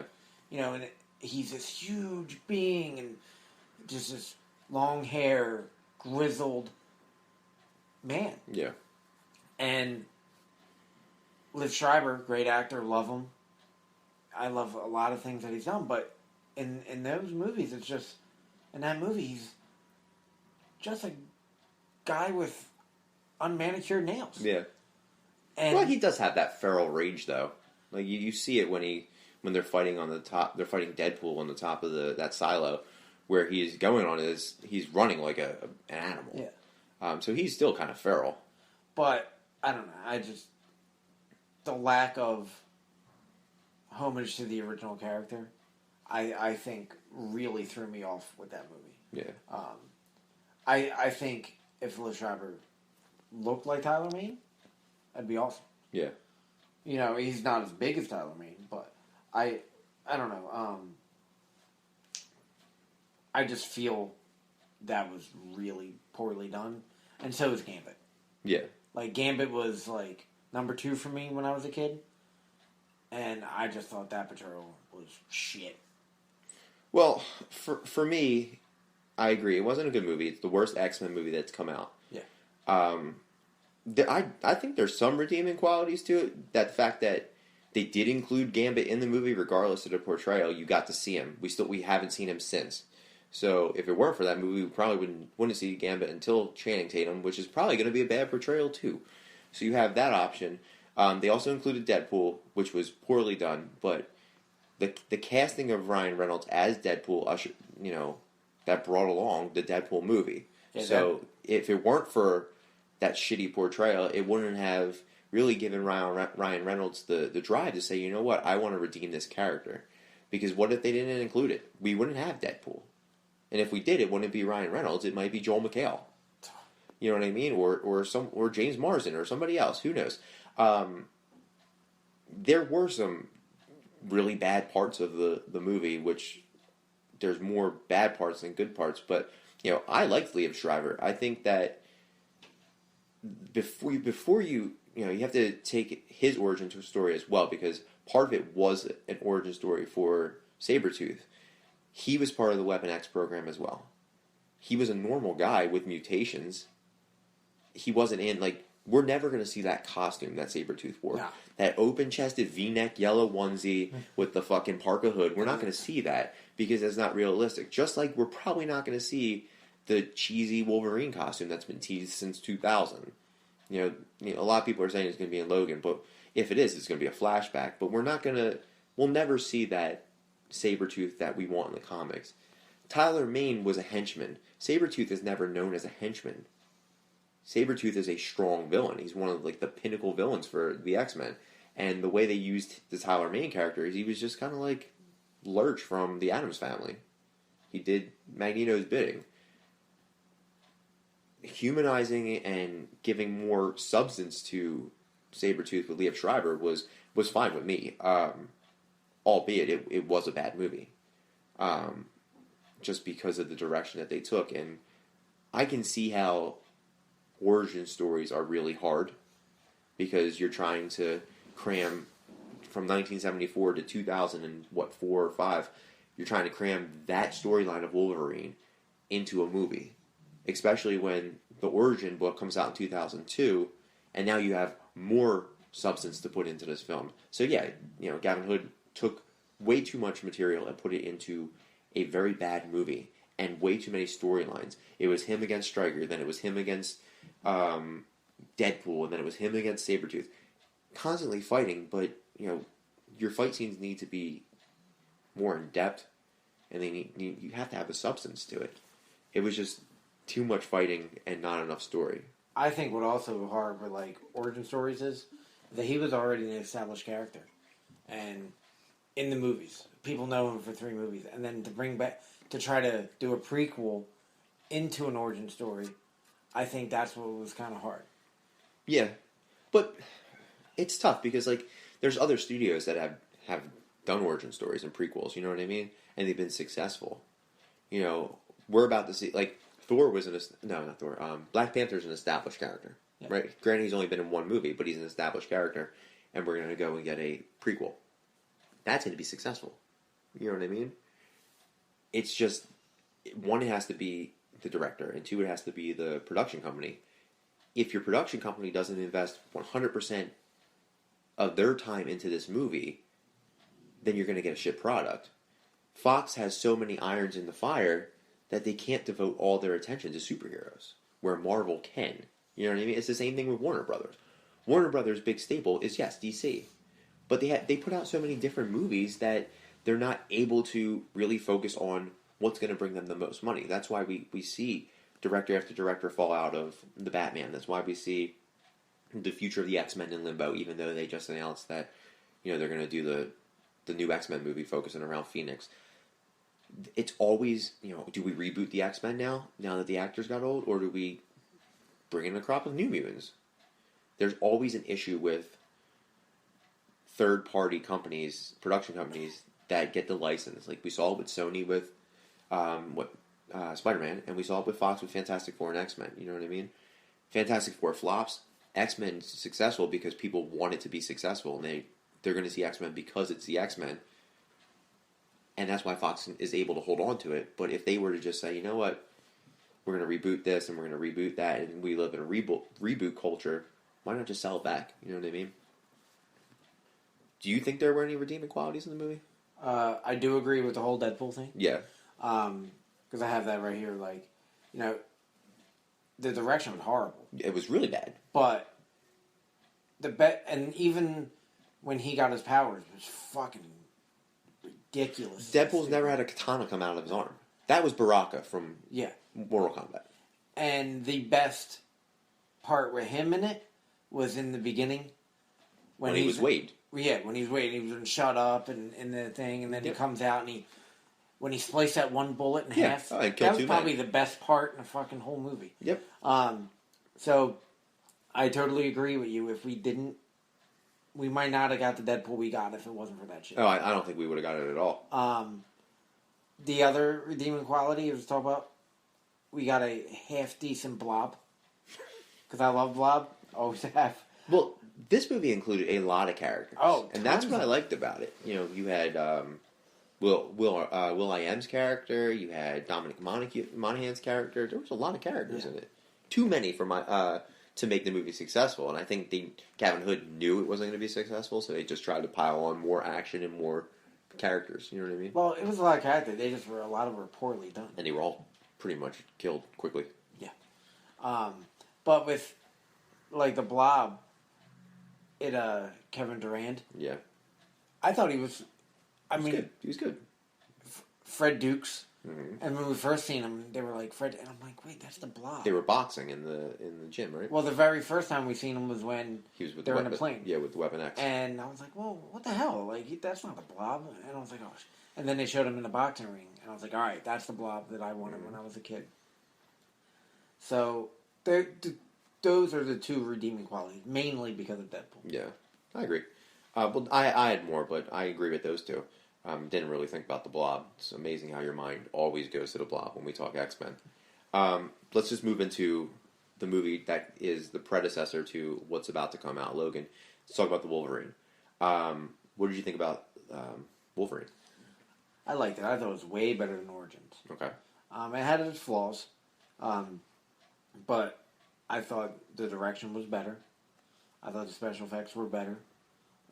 And he's this huge being, and just this long hair, grizzled man. Yeah. And Liv Schreiber, great actor, love him. I love a lot of things that he's done, but in those movies, it's just in that movie he's just a guy with unmanicured nails. Yeah. And Well, he does have that feral rage, though. Like you see it when they're fighting on the top. They're fighting Deadpool on the top of that silo, where he's going on he's running like an animal. Yeah. So he's still kind of feral. But I don't know. The lack of homage to the original character, I think really threw me off with that movie. Yeah. I think if Liv Schreiber looked like Tyler Mane, that'd be awesome. Yeah. You know, he's not as big as Tyler Mane, but I don't know. I just feel that was really poorly done, and so is Gambit. Yeah. Like Gambit was like number 2 for me when I was a kid, and I just thought that portrayal was shit. Well, for me, I agree. It wasn't a good movie. It's the worst X-Men movie that's come out. Yeah. I think there's some redeeming qualities to it. That the fact that they did include Gambit in the movie, regardless of the portrayal, you got to see him. We haven't seen him since. So if it weren't for that movie, we probably wouldn't see Gambit until Channing Tatum, which is probably going to be a bad portrayal too. So you have that option. They also included Deadpool, which was poorly done, but the casting of Ryan Reynolds as Deadpool, that brought along the Deadpool movie. Yeah, so if it weren't for that shitty portrayal, it wouldn't have really given Ryan Reynolds the drive to say, you know what, I want to redeem this character. Because what if they didn't include it? We wouldn't have Deadpool. And if we did, it wouldn't be Ryan Reynolds. It might be Joel McHale. You know what I mean? Or James Marsden or somebody else. Who knows? There were some really bad parts of the movie, which there's more bad parts than good parts. But I liked Liev Schreiber. I think that before you have to take his origin story as well, because part of it was an origin story for Sabretooth. He was part of the Weapon X program as well. He was a normal guy with mutations. He wasn't we're never going to see that costume that Sabretooth wore. No. That open-chested V-neck yellow onesie with the fucking parka hood. We're not going to see that because it's not realistic. Just like we're probably not going to see the cheesy Wolverine costume that's been teased since 2000. A lot of people are saying it's going to be in Logan, but if it is, it's going to be a flashback. But we'll never see that Sabretooth that we want in the comics. Tyler Mane was a henchman. Sabretooth is never known as a henchman. Sabretooth is a strong villain. He's one of the pinnacle villains for the X-Men. And the way they used the Tyler Mane character is he was just kind of like Lurch from the Addams Family. He did Magneto's bidding. Humanizing and giving more substance to Sabretooth with Liev Schreiber was fine with me. Albeit it was a bad movie. Just because of the direction that they took. And I can see how origin stories are really hard because you're trying to cram from 1974 to 4 or 5, you're trying to cram that storyline of Wolverine into a movie, especially when the origin book comes out in 2002 and now you have more substance to put into this film. So yeah, Gavin Hood took way too much material and put it into a very bad movie and way too many storylines. It was him against Stryker, then it was him against Deadpool, and then it was him against Sabretooth. Constantly fighting, but your fight scenes need to be more in depth, and you have to have a substance to it. It was just too much fighting and not enough story. I think what also hard with origin stories is that he was already an established character, and in the movies, people know him for 3 movies, and then to try to do a prequel into an origin story, I think that's what was kind of hard. Yeah, but it's tough because there's other studios that have done origin stories and prequels. You know what I mean? And they've been successful. We're about to see Thor was not Thor. Black Panther's an established character, right? Granted, he's only been in 1 movie, but he's an established character, and we're going to go and get a prequel. That's going to be successful. You know what I mean? It's just 1, it has to be the director, and 2, it has to be the production company. If your production company doesn't invest 100% of their time into this movie, then you're going to get a shit product. Fox has so many irons in the fire that they can't devote all their attention to superheroes, where Marvel can. You know what I mean? It's the same thing with Warner Brothers. Warner Brothers' big staple is, yes, DC. But they put out so many different movies that they're not able to really focus on what's going to bring them the most money. That's why we see director after director fall out of the Batman. That's why we see the future of the X-Men in limbo, even though they just announced that, they're going to do the new X-Men movie focusing around Phoenix. It's always, do we reboot the X-Men now that the actors got old, or do we bring in a crop of New Mutants? There's always an issue with third-party companies, production companies, that get the license. Like we saw it with Sony with Spider-Man, and we saw it with Fox with Fantastic Four and X-Men. You know what I mean? Fantastic Four flops. X-Men successful because people want it to be successful, and they're going to see X-Men because it's the X-Men. And that's why Fox is able to hold on to it. But if they were to just say, you know what, we're going to reboot this and we're going to reboot that, and we live in a reboot culture, why not just sell it back? You know what I mean? Do you think there were any redeeming qualities in the movie? I do agree with the whole Deadpool thing. Yeah. Because I have that right here. Like, the direction was horrible. It was really bad. But and even when he got his powers, it was fucking ridiculous. Deadpool's never had a katana come out of his arm. That was Baraka from Mortal Kombat. And the best part with him in it was in the beginning. When he was Wade. Yeah, when he was Wade. He was in Shut Up and in the thing, and then he comes out and when he spliced that one bullet in half, that was probably the best part in the fucking whole movie. Yep. So, I totally agree with you. If we didn't, we might not have got the Deadpool we got if it wasn't for that shit. Oh, I don't think we would have got it at all. The other redeeming quality is to talk about, we got a half-decent Blob. Because I love Blob. Always have. Well, this movie included a lot of characters. Oh, and that's what I liked about it. You had Will.i.am's character. You had Dominic Monaghan's character. There was a lot of characters in it. Too many for to make the movie successful. And I think Kevin Hood knew it wasn't going to be successful, so they just tried to pile on more action and more characters. You know what I mean? Well, it was a lot of characters. A lot of them were poorly done. And they were all pretty much killed quickly. Yeah. But with, like, the Blob, Kevin Durant. Yeah. I thought he was... He was good. Fred Dukes. Mm-hmm. And when we first seen him, they were like, Fred... And I'm like, wait, that's the Blob. They were boxing in the gym, right? Well, the very first time we seen him was when he was with they were in the plane. Yeah, with the Weapon X. And I was like, well, what the hell? Like, that's not the Blob. And I was like, oh... And then they showed him in the boxing ring. And I was like, all right, that's the Blob that I wanted when I was a kid. So, those are the two redeeming qualities, mainly because of Deadpool. Yeah, I agree. Well, I had more, but I agree with those two. Didn't really think about the Blob. It's amazing how your mind always goes to the Blob when we talk X-Men. Let's just move into the movie that is the predecessor to what's about to come out, Logan. Let's talk about the Wolverine. What did you think about Wolverine? I liked it. I thought it was way better than Origins. Okay. It had its flaws, but I thought the direction was better. I thought the special effects were better.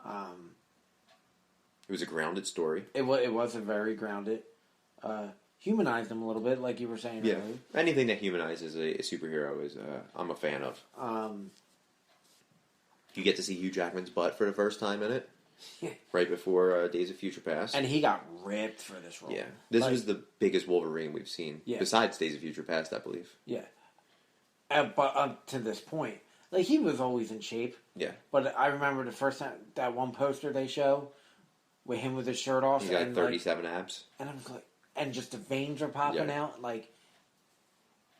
It was a grounded story. It was a very grounded. Humanized him a little bit, like you were saying earlier. Anything that humanizes a superhero is I'm a fan of. You get to see Hugh Jackman's butt for the first time in it. Right before Days of Future Past. And he got ripped for this role. Yeah. This was the biggest Wolverine we've seen. Yeah. Besides Days of Future Past, I believe. Yeah. But up to this point. Like, he was always in shape. Yeah. But I remember the first time, that one poster they show, with him with his shirt off. He's got 37 abs. And I'm like, and just the veins are popping out. Like,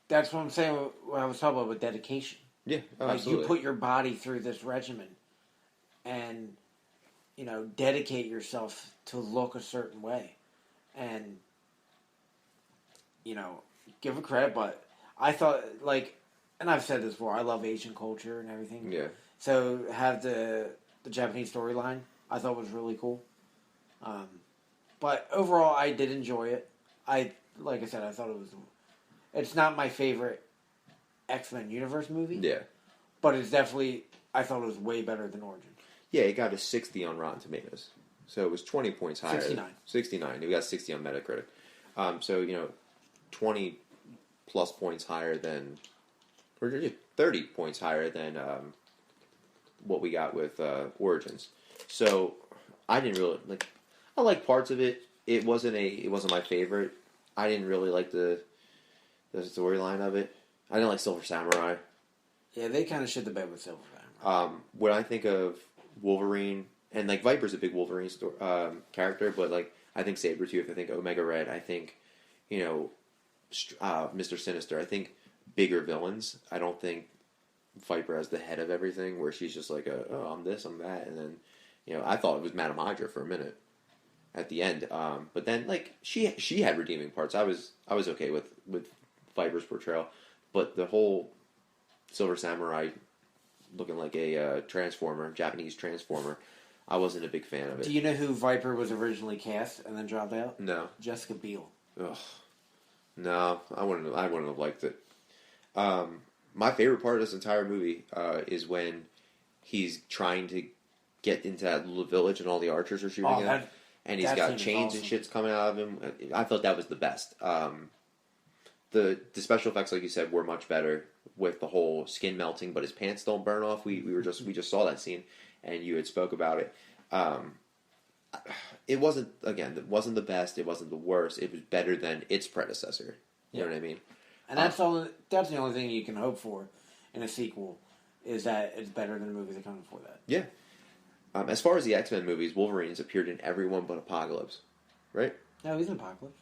that's what I'm saying, what I was talking about with dedication. Yeah, absolutely. You put your body through this regimen. And... dedicate yourself to look a certain way. And, give it credit, but I thought, and I've said this before, I love Asian culture and everything. Yeah. So, have the Japanese storyline, I thought was really cool. But overall, I did enjoy it. Like I said, I thought it's not my favorite X-Men Universe movie. Yeah. But it's definitely, I thought it was way better than Origins. Yeah, it got a 60 on Rotten Tomatoes. So it was 20 points higher. 69. 69. We got 60 on Metacritic. So, 20 plus points higher than, or 30 points higher than what we got with Origins. So I didn't really I like parts of it. It wasn't my favorite. I didn't really like the storyline of it. I didn't like Silver Samurai. Yeah, they kind of shit the bed with Silver Samurai. When I think of Wolverine, and Viper's a big Wolverine character, but I think Sabretooth, I think Omega Red, I think Mr. Sinister. I think bigger villains. I don't think Viper as the head of everything, where she's just like, I'm this, I'm that, and then I thought it was Madame Hydra for a minute at the end, but then she had redeeming parts. I was okay with Viper's portrayal, but the whole Silver Samurai looking like a Japanese transformer, I wasn't a big fan of it. Do you know who Viper was originally cast and then dropped out? No. Jessica Biel. Ugh. No, I wouldn't have liked it. My favorite part of this entire movie is when he's trying to get into that little village and all the archers are shooting him, and he's got chains and shit's coming out of him. I thought that was the best. The special effects, like you said, were much better with the whole skin melting, but his pants don't burn off. We just saw that scene, and you had spoke about it. It wasn't the best. It wasn't the worst. It was better than its predecessor. You know what I mean? And that's the only thing you can hope for in a sequel, is that it's better than the movie that comes before that. Yeah. As far as the X-Men movies, Wolverine's appeared in every one but Apocalypse, right? No, he's in Apocalypse.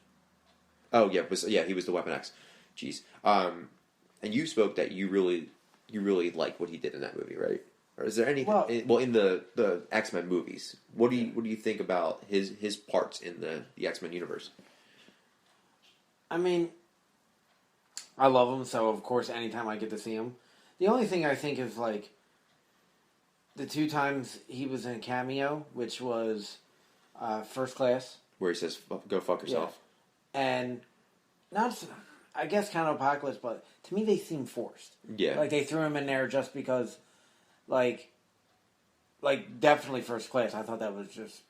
Oh yeah, he was the Weapon X. Jeez. And you spoke that you really like what he did in that movie, right? Or is there anything? In the X-Men movies, what do you think about his parts in the X-Men universe? I mean, I love him, so of course, anytime I get to see him, the only thing I think is the 2 times he was in a cameo, which was First Class, where he says, "Go fuck yourself," and not, I guess, kind of Apocalypse, but to me they seem forced. Yeah, they threw him in there just because, definitely First Class. I thought that was just,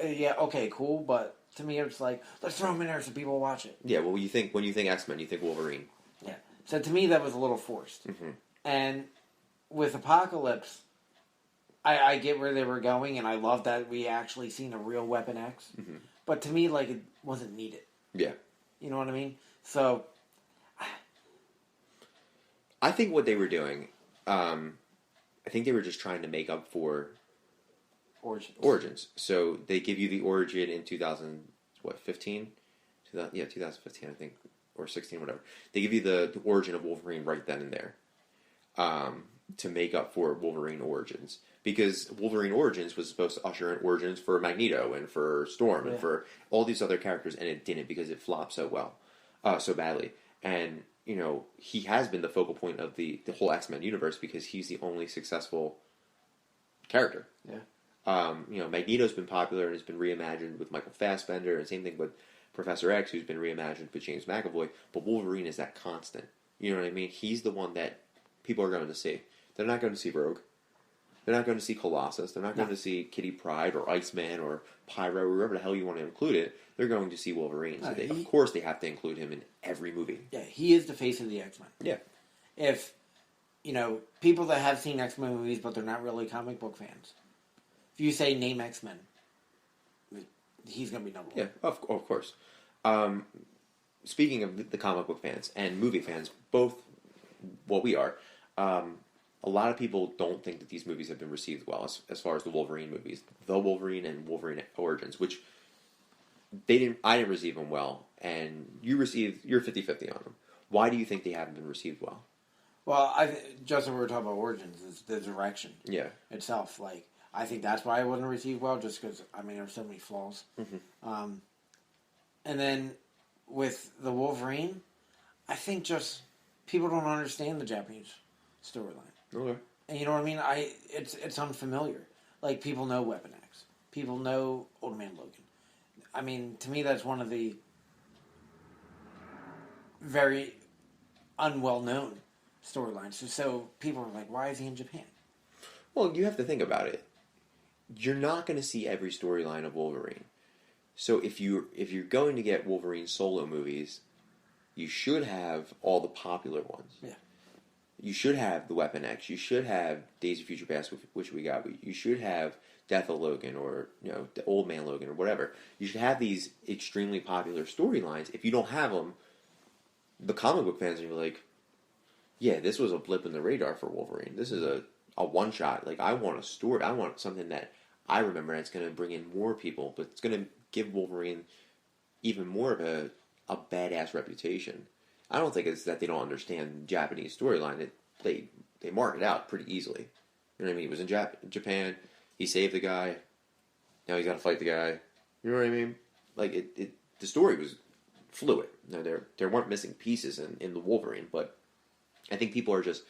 yeah, okay, cool, but to me it's let's throw him in there so people watch it. Yeah, well, when you think X-Men, you think Wolverine. Yeah, so to me that was a little forced. Mm-hmm. And with Apocalypse, I get where they were going, and I love that we actually seen a real Weapon X. Mm-hmm. But to me, it wasn't needed. Yeah. You know what I mean? So, I think what they were doing, I think they were just trying to make up for Origins. So they give you the origin in 2015? 2015, I think, or 16, whatever. They give you the origin of Wolverine right then and there, to make up for Wolverine Origins. Because Wolverine Origins was supposed to usher in origins for Magneto and for Storm and for all these other characters, and it didn't because it flopped so badly. And, he has been the focal point of the whole X-Men universe because he's the only successful character. Yeah. Magneto's been popular and has been reimagined with Michael Fassbender, and same thing with Professor X, who's been reimagined with James McAvoy, but Wolverine is that constant. You know what I mean? He's the one that people are going to see. They're not going to see Rogue. They're not going to see Colossus. They're not going to see Kitty Pryde or Iceman or Pyro, or whoever the hell you want to include it. They're going to see Wolverine. So of course they have to include him in every movie. Yeah, he is the face of the X-Men. Yeah. If, people that have seen X-Men movies but they're not really comic book fans, if you say name X-Men, he's going to be number one. Yeah, of course. Speaking of the comic book fans and movie fans, both what we are, a lot of people don't think that these movies have been received well as far as the Wolverine movies. The Wolverine and Wolverine Origins, which I didn't receive them well, and you're 50-50 on them. Why do you think they haven't been received well? Well, just when we were talking about Origins, is the direction itself. I think that's why it wasn't received well, just because, there's so many flaws. Mm-hmm. And then with the Wolverine, I think just people don't understand the Japanese storyline. Okay. And you know what I mean? It's unfamiliar. People know Weapon X. People know Old Man Logan. To me, that's one of the very unwell-known storylines. So people are like, why is he in Japan? Well, you have to think about it. you're not going to see every storyline of Wolverine. So if you're going to get Wolverine solo movies, you should have all the popular ones. Yeah. You should have the Weapon X. You should have Days of Future Past, which we got. You should have Death of Logan, or the Old Man Logan, or whatever. You should have these extremely popular storylines. If you don't have them, the comic book fans are gonna be like, "Yeah, this was a blip in the radar for Wolverine. This is a one shot. Like, I want a story. I want something that I remember. And it's going to bring in more people, but it's going to give Wolverine even more of a badass reputation." I don't think it's that they don't understand the Japanese storyline. They mark it out pretty easily. You know what I mean? He was in Japan. He saved the guy. Now he's got to fight the guy. You know what I mean? Like, the story was fluid. Now, there weren't missing pieces in the Wolverine, but I think people are just,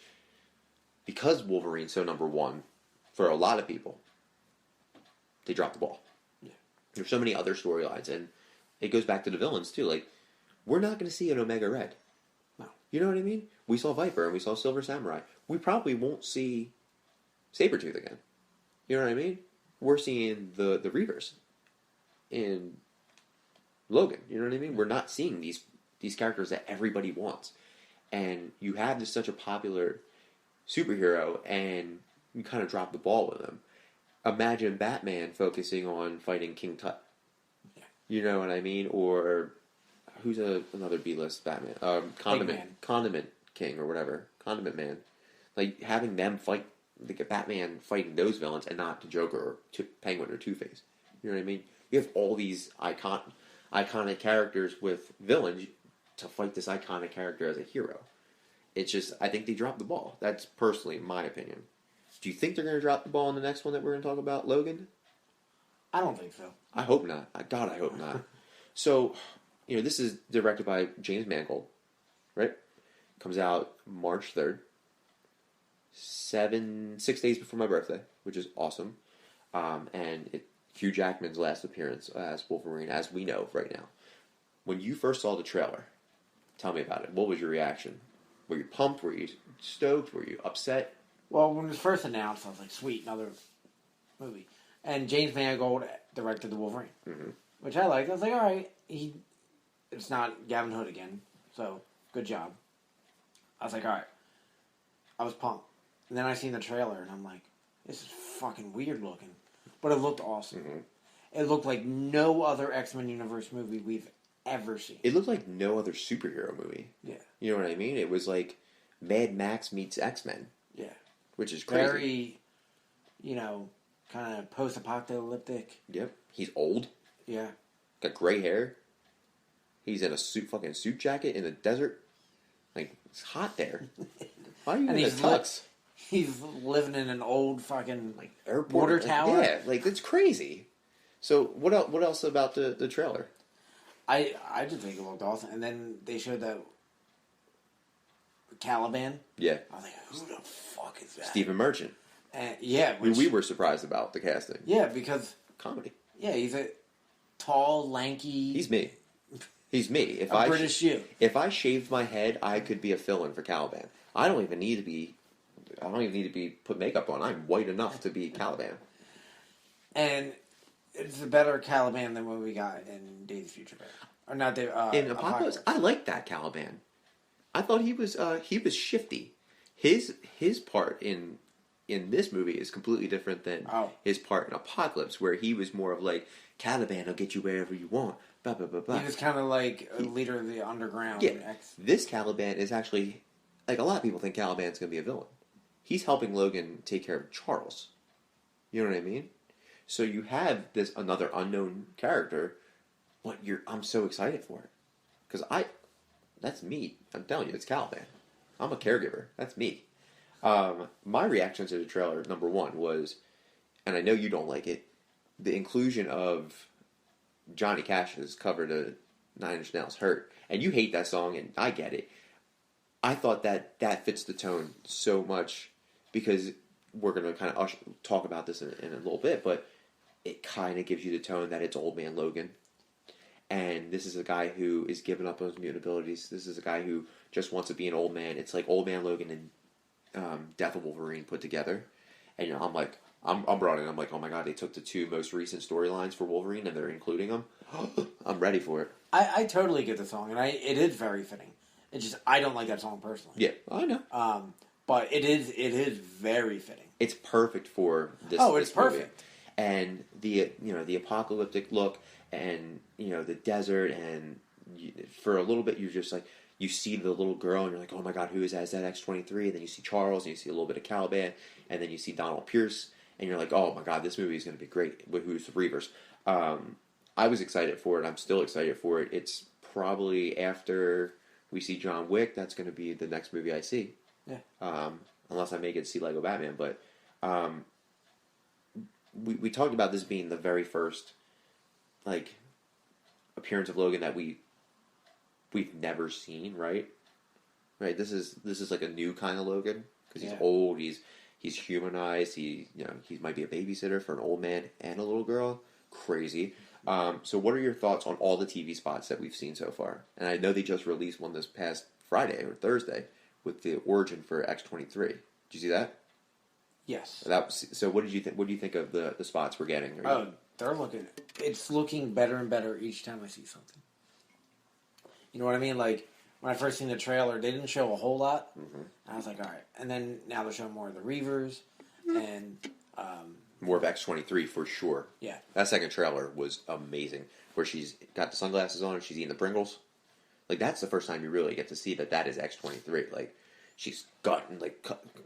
because Wolverine's so number one for a lot of people, they dropped the ball. Yeah. There's so many other storylines, and it goes back to the villains too. Like, we're not going to see an Omega Red. No. You know what I mean? We saw Viper and we saw Silver Samurai. We probably won't see Sabretooth again. You know what I mean? We're seeing the Reavers in Logan. You know what I mean? We're not seeing these characters that everybody wants. And you have such a popular superhero, and you kind of drop the ball with him. Imagine Batman focusing on fighting King Tut. Yeah. You know what I mean? Or who's another B-list Batman? Condiment King or whatever. Condiment Man. Like, having them fight, like a Batman fighting those villains and not the Joker or Penguin or Two-Face. You know what I mean? You have all these iconic characters with villains to fight this iconic character as a hero. It's just, I think they dropped the ball. That's personally my opinion. Do you think they're going to drop the ball in the next one that we're going to talk about, Logan? I don't think so. I hope not. God, I hope not. So, this is directed by James Mangold, right? Comes out March 3rd. 6 days before my birthday, which is awesome. And Hugh Jackman's last appearance as Wolverine, as we know right now. When you first saw the trailer, tell me about it. What was your reaction? Were you pumped? Were you stoked? Were you upset? Well, when it was first announced, I was like, sweet, another movie. And James Mangold directed the Wolverine, which I liked. I was like, all right, it's not Gavin Hood again, so good job. I was like, all right. I was pumped. And then I seen the trailer, and I'm like, this is fucking weird looking. But it looked awesome. It looked like no other X-Men Universe movie we've ever seen. It looked like no other superhero movie. Yeah. You know what I mean? It was like Mad Max meets X-Men. Yeah. Which is crazy. Very, kind of post-apocalyptic. Yep. He's old. Yeah. Got gray hair. He's in a fucking suit jacket in the desert. Like, it's hot there. Why are you in a tux? He's living in an old fucking airport water tower. Yeah, that's crazy. So what else about the trailer? I just think it looked awesome. And then they showed that Caliban. Yeah. I was like, who the fuck is that? Stephen Merchant. Yeah. We were surprised about the casting. Yeah, because... Comedy. Yeah, he's a tall, lanky... He's me. He's me. If British you. If I shaved my head, I could be a fill-in for Caliban. I don't even need to be put makeup on. I'm white enough to be Caliban. And it's a better Caliban than what we got in Days of Future Past. Or not Days in Apocalypse. I like that Caliban. I thought he was shifty. His part in this movie is completely different than his part in Apocalypse, where he was more of like, Caliban will get you wherever you want. Blah, blah, blah, blah. He was kind of like a leader of the underground. Yeah. This Caliban is actually, like, a lot of people think Caliban's going to be a villain. He's helping Logan take care of Charles. You know what I mean? So you have this another unknown character, but I'm so excited for it. Because that's me. I'm telling you, it's Caliban. I'm a caregiver. That's me. My reaction to the trailer, number one, was, and I know you don't like it, the inclusion of Johnny Cash's cover to Nine Inch Nails' Hurt. And you hate that song, and I get it. I thought that fits the tone so much, because we're going to kind of talk about this in a little bit, but it kind of gives you the tone that it's Old Man Logan. And this is a guy who is giving up on his mutant abilities. This is a guy who just wants to be an old man. It's like Old Man Logan and Death of Wolverine put together. And I'm like, I'm brought in. I'm like, oh my god, they took the two most recent storylines for Wolverine and they're including them. I'm ready for it. I totally get the song, and it is very fitting. It's just I don't like that song personally. Yeah, I know. But it is very fitting. It's perfect for this. Oh, it's this movie. perfect. And the apocalyptic look, and the desert, and for a little bit you're just like, you see the little girl and you're like, oh my god, who is that? Is that X-23? And then you see Charles, and you see a little bit of Caliban, and then you see Donald Pierce, and you're like, oh my god, this movie is going to be great. Who's the Reavers? I was excited for it. I'm still excited for it. It's probably after we see John Wick, that's going to be the next movie I see. Yeah. Unless I make it see Lego Batman. But we talked about this being the very first appearance of Logan that we've never seen, right? Right. This is like a new kind of Logan because he's old. He's humanized. He might be a babysitter for an old man and a little girl. Crazy. So what are your thoughts on all the TV spots that we've seen so far? And I know they just released one this past Friday or Thursday with the origin for X-23. Did you see that? Yes. So what did you think? What do you think of the spots we're getting? It's looking better and better each time I see something. You know what I mean? Like, when I first seen the trailer, they didn't show a whole lot. Mm-hmm. I was like, all right. And then now they're showing more of the Reavers and more of X-23 for sure. Yeah. That second trailer was amazing, where she's got the sunglasses on and she's eating the Pringles. Like, that's the first time you really get to see that is X-23. Like, she's gutting,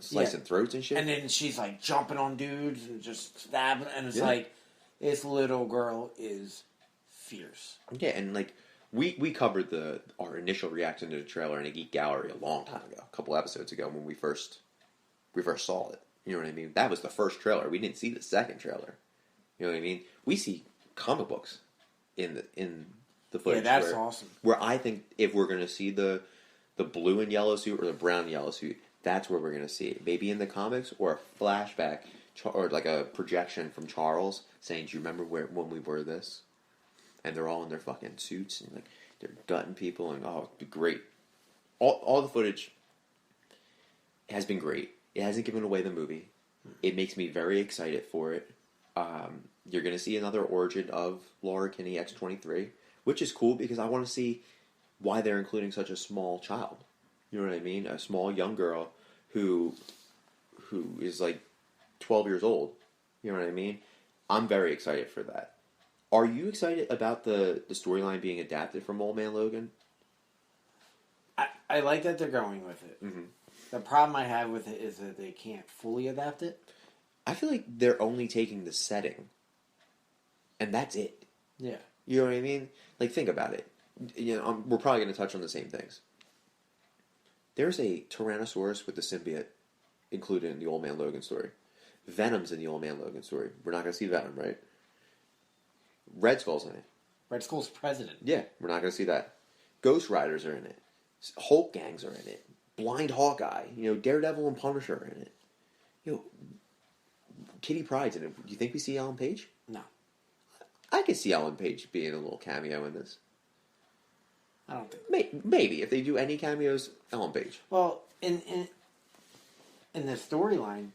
slicing throats and shit. And then she's, jumping on dudes and just stabbing. And it's like, this little girl is fierce. Yeah, and, we covered our initial reaction to the trailer in a Geek Gallery a long time ago, a couple episodes ago when we first saw it. You know what I mean? That was the first trailer. We didn't see the second trailer. You know what I mean? We see comic books in the footage. Yeah, that's awesome. Where I think if we're going to see the blue and yellow suit or the brown and yellow suit, that's where we're going to see it. Maybe in the comics or a flashback or a projection from Charles saying, "Do you remember when we were this?" And they're all in their fucking suits and they're gutting people and it'd be great. All the footage has been great. It hasn't given away the movie. It makes me very excited for it. You're going to see another origin of Laura Kinney X-23, which is cool because I want to see why they're including such a small child. You know what I mean? A small young girl who is 12 years old. You know what I mean? I'm very excited for that. Are you excited about the storyline being adapted from Old Man Logan? I like that they're going with it. Mm-hmm. The problem I have with it is that they can't fully adapt it. I feel like they're only taking the setting, and that's it. Yeah. You know what I mean? Think about it. We're probably going to touch on the same things. There's a Tyrannosaurus with the symbiote included in the Old Man Logan story. Venom's in the Old Man Logan story. We're not going to see Venom, right? Red Skull's in it. Red Skull's president. Yeah, we're not going to see that. Ghost Riders are in it. Hulk gangs are in it. Blind Hawkeye. Daredevil and Punisher are in it. Kitty Pryde's in it. Do you think we see Ellen Page? No. I could see Ellen Page being a little cameo in this. I don't think. Maybe if they do any cameos, Ellen Page. Well, in the storyline,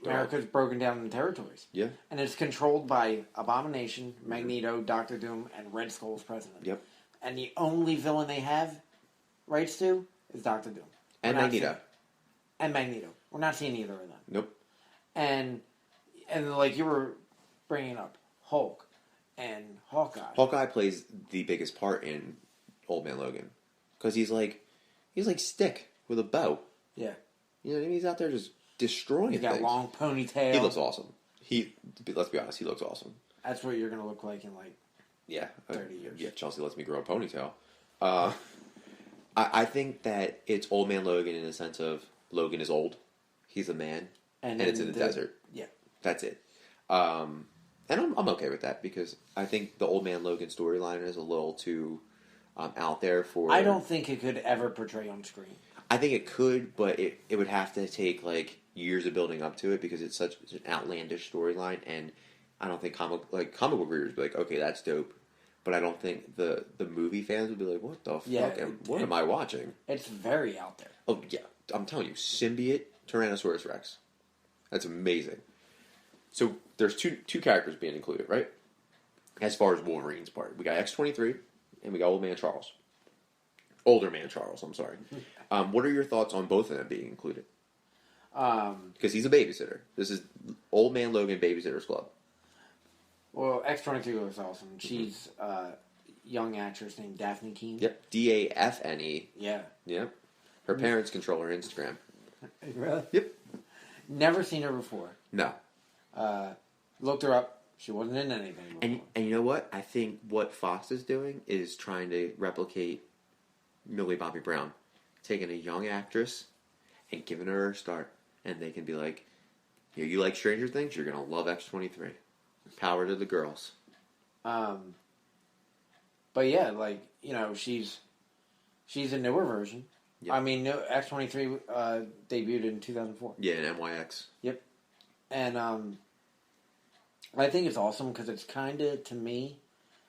America's broken down in territories. Yeah. And it's controlled by Abomination, Magneto, Doctor Doom, and Red Skull's president. Yep. And the only villain they have rights to is Doctor Doom. And Magneto. And Magneto. We're not seeing either of them. Nope. And like you were bringing up, Hulk and Hawkeye. Hawkeye plays the biggest part in Old Man Logan. Because he's like Stick with a bow. Yeah. You know what I mean? He's out there just destroying things. He's got long ponytail. He looks awesome. Let's be honest, he looks awesome. That's what you're going to look like in 30 years. Yeah, Chelsea lets me grow a ponytail. I think that it's Old Man Logan in the sense of Logan is old. He's a man. And it's in the desert. Yeah. That's it. And I'm okay with that because I think the Old Man Logan storyline is a little too out there for... I don't think it could ever portray on screen. I think it could, but it would have to take years of building up to it because it's such an outlandish storyline, and I don't think comic book readers would be like, okay, that's dope. But I don't think the movie fans would be like, what the fuck? What am I watching? It's very out there. Oh, yeah. I'm telling you, symbiote Tyrannosaurus Rex. That's amazing. So there's two characters being included, right? As far as Wolverine's part, we got X-23 and we got Older Man Charles. I'm sorry. What are your thoughts on both of them being included? Because he's a babysitter. This is Old Man Logan Babysitters Club. Well, X-23 was awesome. She's a young actress named Daphne Keane. Yep, Daphne. Yeah. Yep. Her parents control her Instagram. Really? Yep. Never seen her before. No. Looked her up. She wasn't in anything before. And you know what? I think what Fox is doing is trying to replicate Millie Bobby Brown. Taking a young actress and giving her a start. And they can be like, "Here, you like Stranger Things? You're going to love X-23. Power to the girls." But yeah, like, you know, she's a newer version. Yep. I mean, X-23 debuted in 2004. Yeah, in NYX. Yep. And I think it's awesome because it's kind of, to me,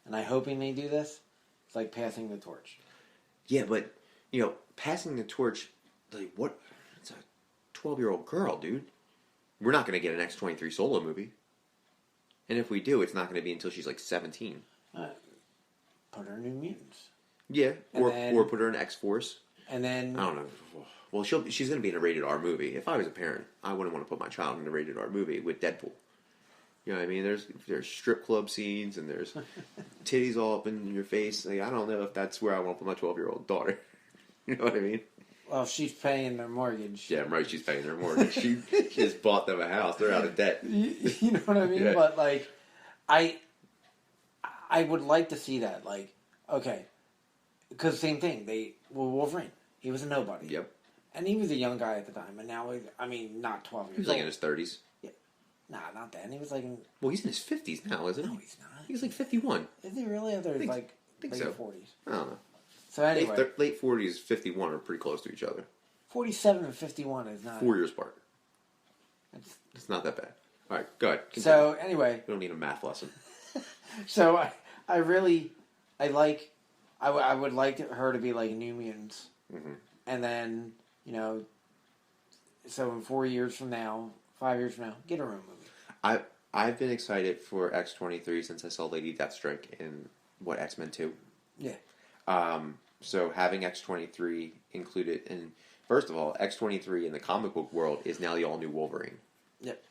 and I'm hoping they do this, it's like passing the torch. Yeah, but, you know, passing the torch, like, what? It's a 12-year-old girl, dude. We're not going to get an X-23 solo movie. And if we do, it's not going to be until she's like 17. Put her in New Mutants. Yeah, or put her in X-Force. And then... I don't know. Well, she's going to be in a rated R movie. If I was a parent, I wouldn't want to put my child in a rated R movie with Deadpool. You know what I mean? There's strip club scenes and there's titties all up in your face. Like, I don't know if that's where I want to put my 12-year-old daughter. You know what I mean? Well, she's paying their mortgage. Yeah, right. She's paying their mortgage. She just bought them a house. They're out of debt. You know what I mean? Yeah. But like, I would like to see that. Like, okay, because same thing. Wolverine. He was a nobody. Yep. And he was a young guy at the time, and now not 12 years old. He was like in his 30s. Yeah. Nah, not then. He was like in... Well, he's in his 50s now, isn't he? No, he's not. He's like 51. Is he really? I thought he was like late so. 40s. I don't know. So anyway. Late 40s, 51 are pretty close to each other. 47 and 51 is not... 4 years apart. It's not that bad. All right, go ahead. Continue. So, anyway... We don't need a math lesson. So, I would like her to be like New Mutants. Mm-hmm. And then, you know... So, in 4 years from now, 5 years from now, get her own movie. I've been excited for X-23 since I saw Lady Deathstrike in, X-Men 2? Yeah. So having X-23 included in... First of all, X-23 in the comic book world is now the all-new Wolverine. Yep.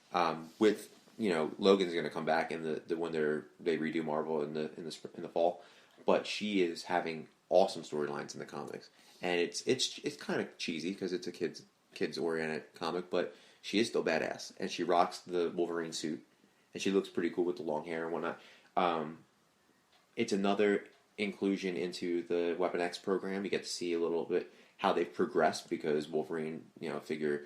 With, you know, Logan's going to come back in the when they redo Marvel in the fall, but she is having awesome storylines in the comics, and it's kind of cheesy because it's a kids oriented comic, but she is still badass, and she rocks the Wolverine suit, and she looks pretty cool with the long hair and whatnot. It's another inclusion into the Weapon X program. You get to see a little bit how they've progressed because Wolverine, you know, figure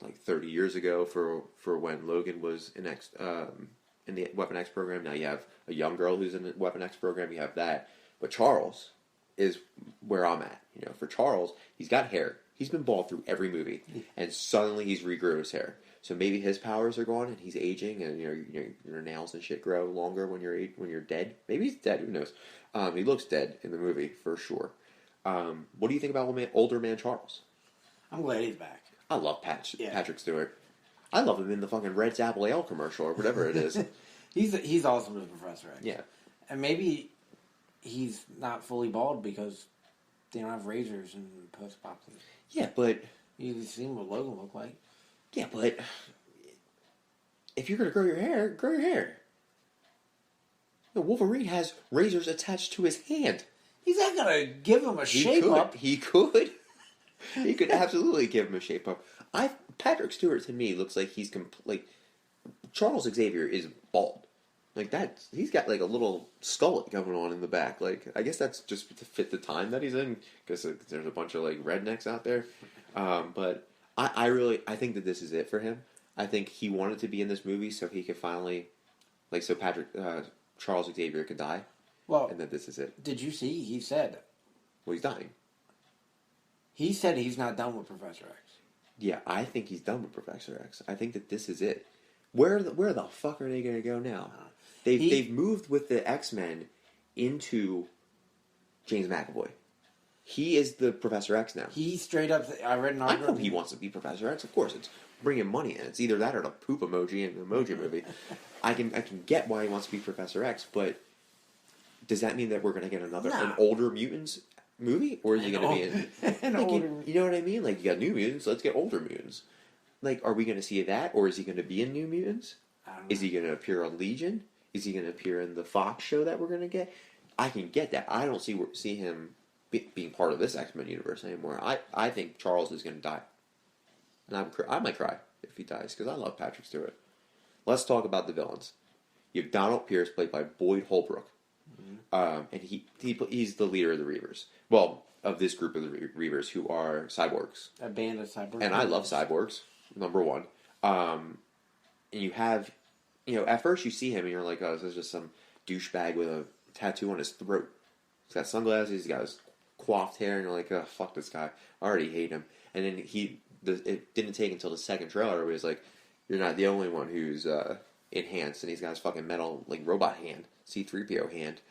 like 30 years ago for when Logan was in the Weapon X program. Now you have a young girl who's in the Weapon X program. You have that, but Charles is where I'm at. You know, for Charles, he's got hair. He's been bald through every movie, and suddenly he's regrew his hair. So maybe his powers are gone, and he's aging, and your nails and shit grow longer when you're dead. Maybe he's dead. Who knows? He looks dead in the movie for sure. What do you think about Older Man Charles? I'm glad he's back. I love Patrick Stewart. I love him in the fucking Red's Apple Ale commercial or whatever it is. He's awesome as Professor X. Yeah, and maybe he's not fully bald because they don't have razors in post-apocalypse. Yeah, but you've seen what Logan looked like. Yeah, but if you're gonna grow your hair, grow your hair. The Wolverine has razors attached to his hand. He's not gonna give him a shape up. He could. He could absolutely give him a shape up. Patrick Stewart to me looks like he's like Charles Xavier is bald. Like that, he's got like a little skull going on in the back. Like I guess that's just to fit the time that he's in because there's a bunch of like rednecks out there. But I think that this is it for him. I think he wanted to be in this movie so he could finally, so Charles Xavier could die. Well, and that this is it. Did you see? He said, well, he's dying. He said he's not done with Professor X. Yeah, I think he's done with Professor X. I think that this is it. Where the fuck are they going to go now? They've moved with the X-Men into James McAvoy. He is the Professor X now. He straight up... I read an article... I know he wants to be Professor X. Of course, it's bringing money in. It's either that or the poop emoji in an Emoji Movie. I can get why he wants to be Professor X, but does that mean that we're going to get an older mutants movie, or is he going to be in you know what I mean? Like, you got New Mutants, let's get older mutants. Like, are we going to see that, or is he going to be in New Mutants? Is he going to appear on Legion? Is he going to appear in the Fox show that we're going to get? I can get that. I don't see him being part of this X-Men universe anymore. I think Charles is going to die, and I might cry if he dies because I love Patrick Stewart. Let's talk about the villains. You have Donald Pierce, played by Boyd Holbrook, and he's the leader of the Reavers. Well, of this group of the Reavers, who are cyborgs. A band of cyborgs. And I love cyborgs, number one. And you have, at first you see him and you're like, oh, this is just some douchebag with a tattoo on his throat. He's got sunglasses, he's got his coiffed hair, and you're like, oh, fuck this guy. I already hate him. And then it didn't take until the second trailer where he's like, you're not the only one who's enhanced, and he's got his fucking metal, like, robot hand, C-3PO hand.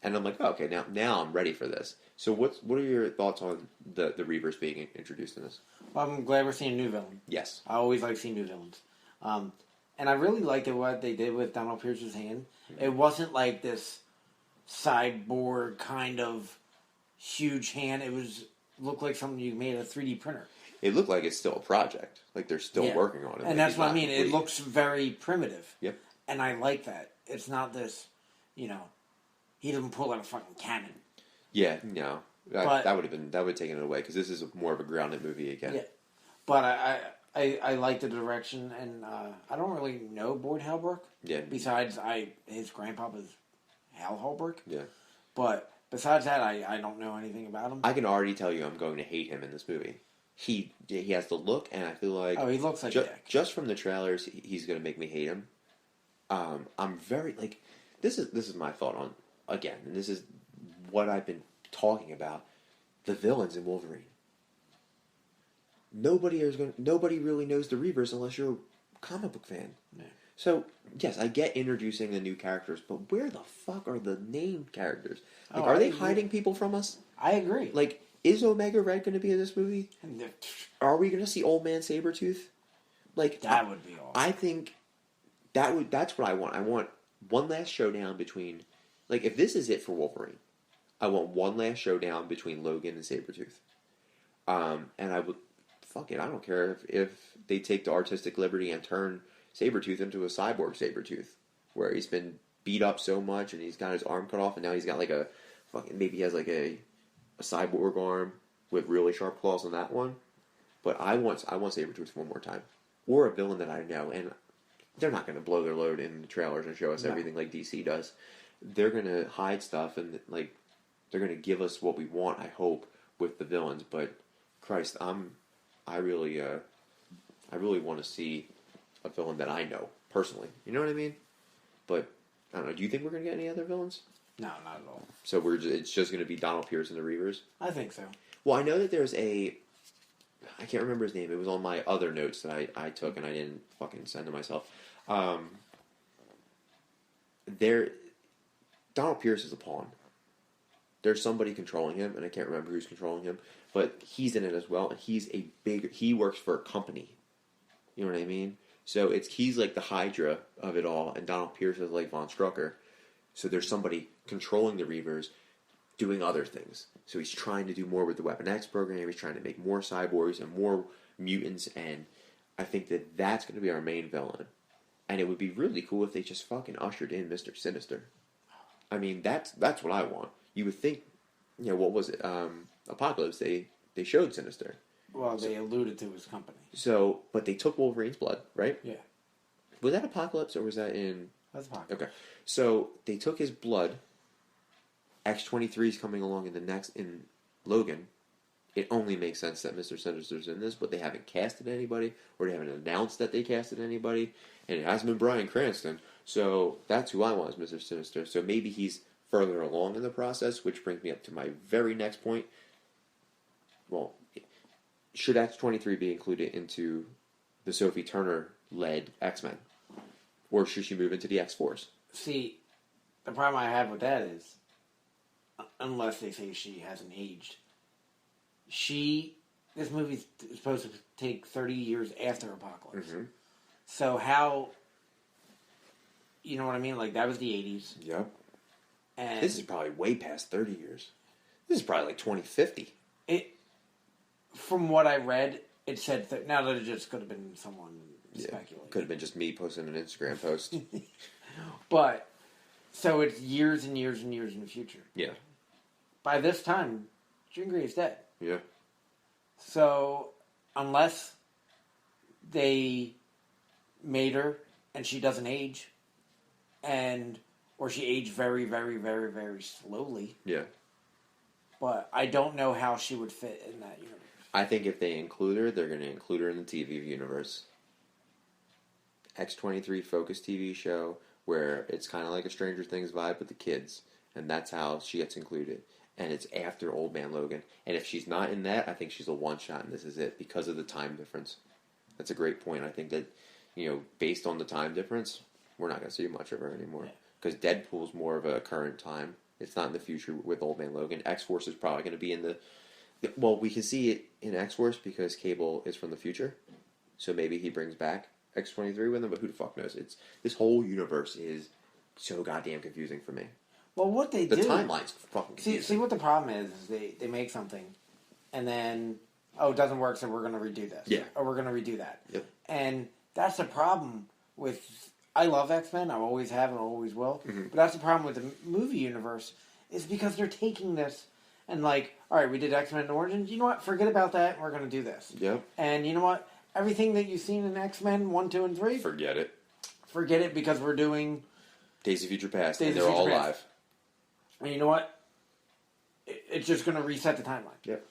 And I'm like, oh, okay, now I'm ready for this. So what are your thoughts on the Reavers being introduced in this? Well, I'm glad we're seeing a new villain. Yes. I always like seeing new villains. And I really liked what they did with Donald Pierce's hand. Mm-hmm. It wasn't like this cyborg kind of huge hand. It looked like something you made a 3D printer. It looked like it's still a project. Like they're still working on it. And that's what I mean. Complete. It looks very primitive. Yep. And I like that. It's not this, he doesn't pull out a fucking cannon. Yeah, no. That would have taken it away, because this is more of a grounded movie again. Yeah. But I like the direction, and I don't really know Boyd Holbrook. Yeah. Besides, his grandpa was Hal Holbrook. Yeah. But besides that, I don't know anything about him. I can already tell you I'm going to hate him in this movie. He has the look, and I feel like... Oh, he looks like Dick. Just from the trailers, he's going to make me hate him. I'm very, like... This is my thought on, again, and this is what I've been talking about, the villains in Wolverine. Nobody really knows the Reavers unless you're a comic book fan. Yeah. So, yes, I get introducing the new characters, but where the fuck are the named characters? Like, are they hiding people from us? I agree. Like, is Omega Red going to be in this movie? Are we going to see Old Man Sabretooth? Like, that would be awesome. I think that's what I want. I want one last showdown between... Like, if this is it for Wolverine, I want one last showdown between Logan and Sabretooth. And I would... Fuck it, I don't care if they take the artistic liberty and turn Sabretooth into a cyborg Sabretooth, where he's been beat up so much and he's got his arm cut off and now he's got like a... Maybe he has like a cyborg arm with really sharp claws on that one. But I want Sabretooth one more time. Or a villain that I know. And they're not going to blow their load in the trailers and show us everything like DC does. They're going to hide stuff and like they're going to give us what we want, I hope, with the villains. But Christ, I really want to see a villain that I know personally. You know what I mean? But I don't know. Do you think we're going to get any other villains? No, not at all. So it's just going to be Donald Pierce and the Reavers? I think so. Well, I know that there's I can't remember his name. It was on my other notes that I took and I didn't fucking send to myself. Donald Pierce is a pawn. There's somebody controlling him, and I can't remember who's controlling him, but he's in it as well, and he works for a company. You know what I mean? So he's like the Hydra of it all, and Donald Pierce is like Von Strucker. So there's somebody controlling the Reavers, doing other things. So he's trying to do more with the Weapon X program. He's trying to make more cyborgs and more mutants, and I think that's going to be our main villain. And it would be really cool if they just fucking ushered in Mr. Sinister. I mean, that's what I want. You would think, what was it? Apocalypse, they showed Sinister. Well, they alluded to his company. So, but they took Wolverine's blood, right? Yeah. Was that Apocalypse or was that in... That's Apocalypse. Okay. So, they took his blood. X-23 is coming along in Logan. It only makes sense that Mr. Sinister's in this, but they haven't casted anybody, or they haven't announced that they casted anybody, and it hasn't been Bryan Cranston. So, that's who I want as Mr. Sinister. So, maybe he's further along in the process, which brings me up to my very next point. Well, should X-23 be included into the Sophie Turner-led X-Men? Or should she move into the X-Force? See, the problem I have with that is, this movie's supposed to take 30 years after Apocalypse. Mm-hmm. So how... You know what I mean? Like, that was the 80s. Yep. And This is probably way past 30 years. This is probably like 2050. From what I read, it said... now that it just could have been someone speculating. Could have been just me posting an Instagram post. But, so it's years and years and years in the future. Yeah. By this time, Jean Grey is dead. Yeah. So, unless they made her and she doesn't age, or she aged very, very, very, very slowly. Yeah. But I don't know how she would fit in that universe. I think if they include her, they're going to include her in the TV universe. X-23 focused TV show where it's kind of like a Stranger Things vibe with the kids. And that's how she gets included. And it's after Old Man Logan. And if she's not in that, I think she's a one-shot and this is it because of the time difference. That's a great point. I think that, based on the time difference, we're not going to see much of her anymore. Because Deadpool's more of a current time. It's not in the future with Old Man Logan. X-Force is probably going to be in the... Well, we can see it in X-Force because Cable is from the future. So maybe he brings back X-23 with him, but who the fuck knows? This whole universe is so goddamn confusing for me. Well, what they The do... timeline's fucking confusing. See what the problem is they make something, and then, it doesn't work, so we're going to redo this. Yeah. Or we're going to redo that. Yep. And that's the problem with... I love X-Men, I always have and always will, Mm-hmm. but that's the problem with the movie universe, is because they're taking this and like, alright, we did X-Men Origins, you know what, forget about that, we're going to do this. Yep. And you know what, everything that you've seen in X-Men 1, 2, and 3, Forget it. forget it because we're doing... Days of Future Past, Days and of they're all Future Past. live. And you know what, it's just going to reset the timeline. Yep.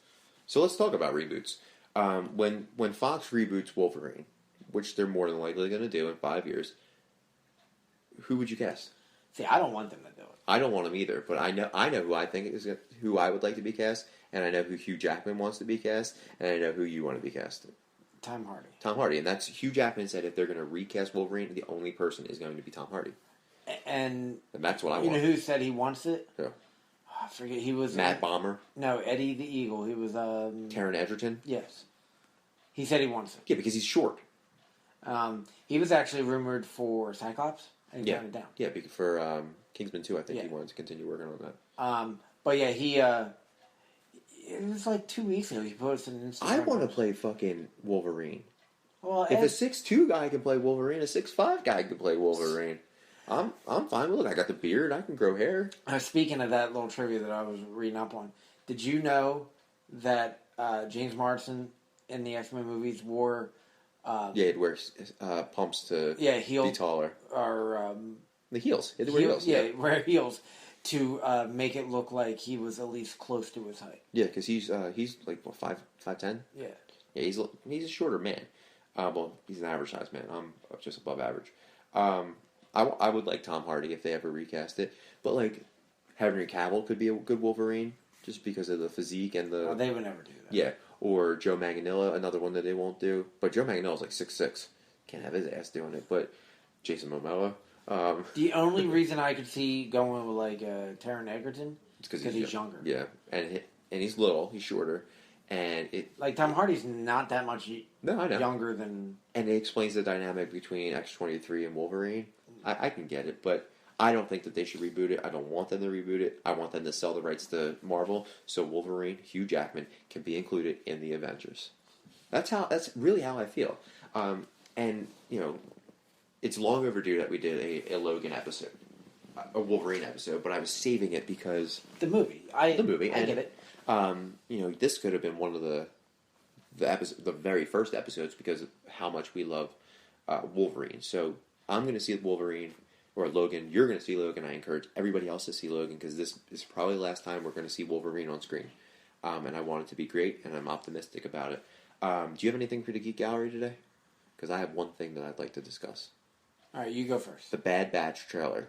So let's talk about reboots. When Fox reboots Wolverine, which they're more than likely going to do in 5 years, who would you cast? See, I don't want them to do it. I don't want him either, but I know who I think who I would like to be cast, and I know who Hugh Jackman wants to be cast, and I know who you want to be cast. Tom Hardy. Tom Hardy, and that's Hugh Jackman said if they're going to recast Wolverine, the only person is going to be Tom Hardy, And that's what I you want. know who said he wants it? Who? Oh, I forget. He was Matt Bomber, No, Eddie the Eagle. He was Taron Egerton. Yes, he said he wants it. Yeah, because he's short. He was actually rumored for Cyclops, and he turned it down. Yeah, because for Kingsman 2, I think Yeah. he wanted to continue working on that. But yeah, he. It was like 2 weeks ago. He posted an Instagram. I want to post. play fucking Wolverine. Well, If a 6'2" guy can play Wolverine, a 6'5" guy can play Wolverine. I'm fine with it. I got the beard. I can grow hair. Speaking of that little trivia that I was reading up on, did you know that James Marsden in the X-Men movies wore... Yeah, he'd wear pumps to heels, be taller. Or The heels. He had to wear heels. Yeah, wear heels to make it look like he was at least close to his height. Yeah, because he's like what 5'10". Yeah. Yeah, he's a shorter man. Well, he's an average size man. I'm just above average. I would like Tom Hardy if they ever recast it, but like Henry Cavill could be a good Wolverine just because of the physique and the. Oh, they would never do that. Yeah, or Joe Manganiello, another one that they won't do. But Joe Manganiello's like 6'6". Can't have his ass doing it. But Jason Momoa. The only reason I could see going with like Taron Egerton is because he's younger. Yeah, and he's little. He's shorter, and like Tom Hardy's not that much I know. younger than. And it explains the dynamic between X-23 and Wolverine. I can get it, but I don't think that they should reboot it. I don't want them to reboot it. I want them to sell the rights to Marvel so Wolverine, Hugh Jackman, can be included in the Avengers. That's really how I feel. And it's long overdue that we did a Logan episode, a Wolverine episode, but I was saving it because The movie. I get it. This could have been one of the very first episodes because of how much we love Wolverine. So I'm going to see Wolverine or Logan. You're going to see Logan. I encourage everybody else to see Logan because this is probably the last time we're going to see Wolverine on screen. And I want it to be great, and I'm optimistic about it. Do you have anything for the Geek Gallery today? Because I have one thing that I'd like to discuss. All right, you go first. The Bad Batch trailer.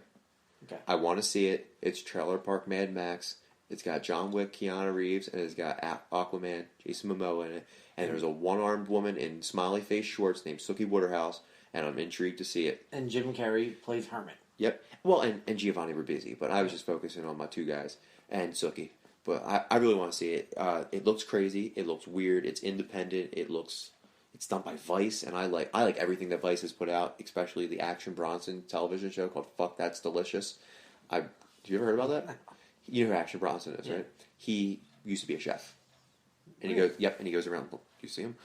Okay. I want to see it. It's Trailer Park Mad Max. It's got John Wick, Keanu Reeves, and it's got Aquaman, Jason Momoa in it. And there's a one-armed woman in smiley face shorts named Sookie Waterhouse, and I'm intrigued to see it. And Jim Carrey plays Hermit. Yep. Well, and Giovanni Ribisi, but I was just focusing on my two guys and Sookie. But I really want to see it. It looks crazy. It looks weird. It's independent. It's done by Vice, and I like everything that Vice has put out, especially the Action Bronson television show called Fuck That's Delicious. Do you ever heard about that? You know who Action Bronson is, right? He used to be a chef. And he goes, and he goes around, you see him?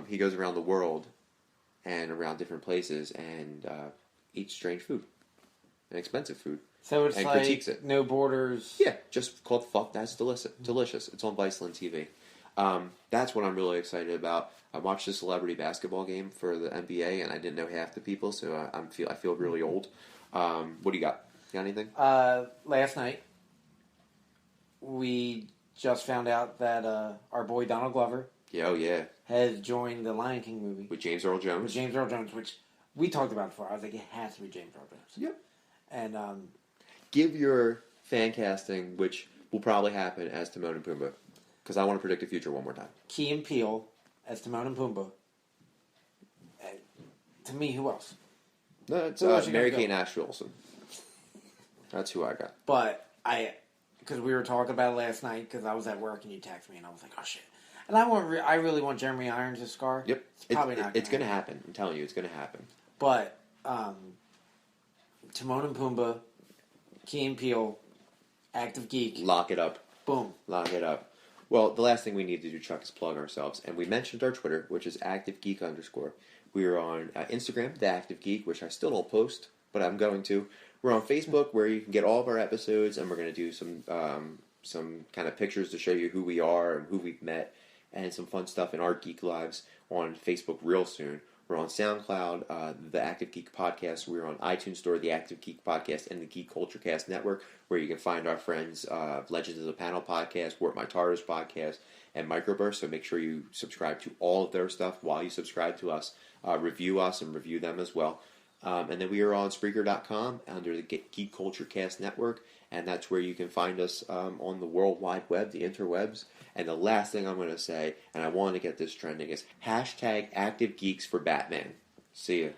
He goes around the world and around different places and eats strange food and expensive food. So it's and like critiques it. No Borders. Yeah, just called Fuck That's Delicious. It's on Viceland TV. That's what I'm really excited about. I watched a celebrity basketball game for the NBA, and I didn't know half the people, so I feel really old. What do you got? Got anything? Last night, we just found out that our boy Donald Glover has joined the Lion King movie. With James Earl Jones. Which we talked about before. I was like, it has to be James Earl Jones. Yep. And give your fan casting, which will probably happen as Timon and Pumbaa, because I want to predict the future one more time. Key and Peele as Timon and Pumbaa. To me, who else? No, it's Mary-Kate and Ashley Olsen. That's who I got. But because we were talking about it last night, because I was at work and you texted me, and I was like, oh shit. And I really want Jeremy Irons as Scar. Yep. It's probably not. It's going to happen. I'm telling you, it's going to happen. But Timon and Pumbaa, Key and Peele, Active Geek. Lock it up. Boom. Lock it up. Well, the last thing we need to do, Chuck, is plug ourselves. And we mentioned our Twitter, which is ActiveGeek_. We are on Instagram, The Active Geek, which I still don't post, but I'm going to. We're on Facebook, where you can get all of our episodes, and we're going to do some kind of pictures to show you who we are and who we've met, and some fun stuff in our geek lives on Facebook real soon. We're on SoundCloud, The Active Geek Podcast. We're on iTunes Store, The Active Geek Podcast, and the Geek Culture Cast Network, where you can find our friends Legends of the Panel Podcast, Warp My Tars Podcast, and Microburst. So make sure you subscribe to all of their stuff while you subscribe to us. Review us and review them as well. And then we are on Spreaker.com under the Geek Culture Cast Network, and that's where you can find us on the World Wide Web, the interwebs. And the last thing I'm going to say, and I want to get this trending, is #ActiveGeeks for Batman. See ya.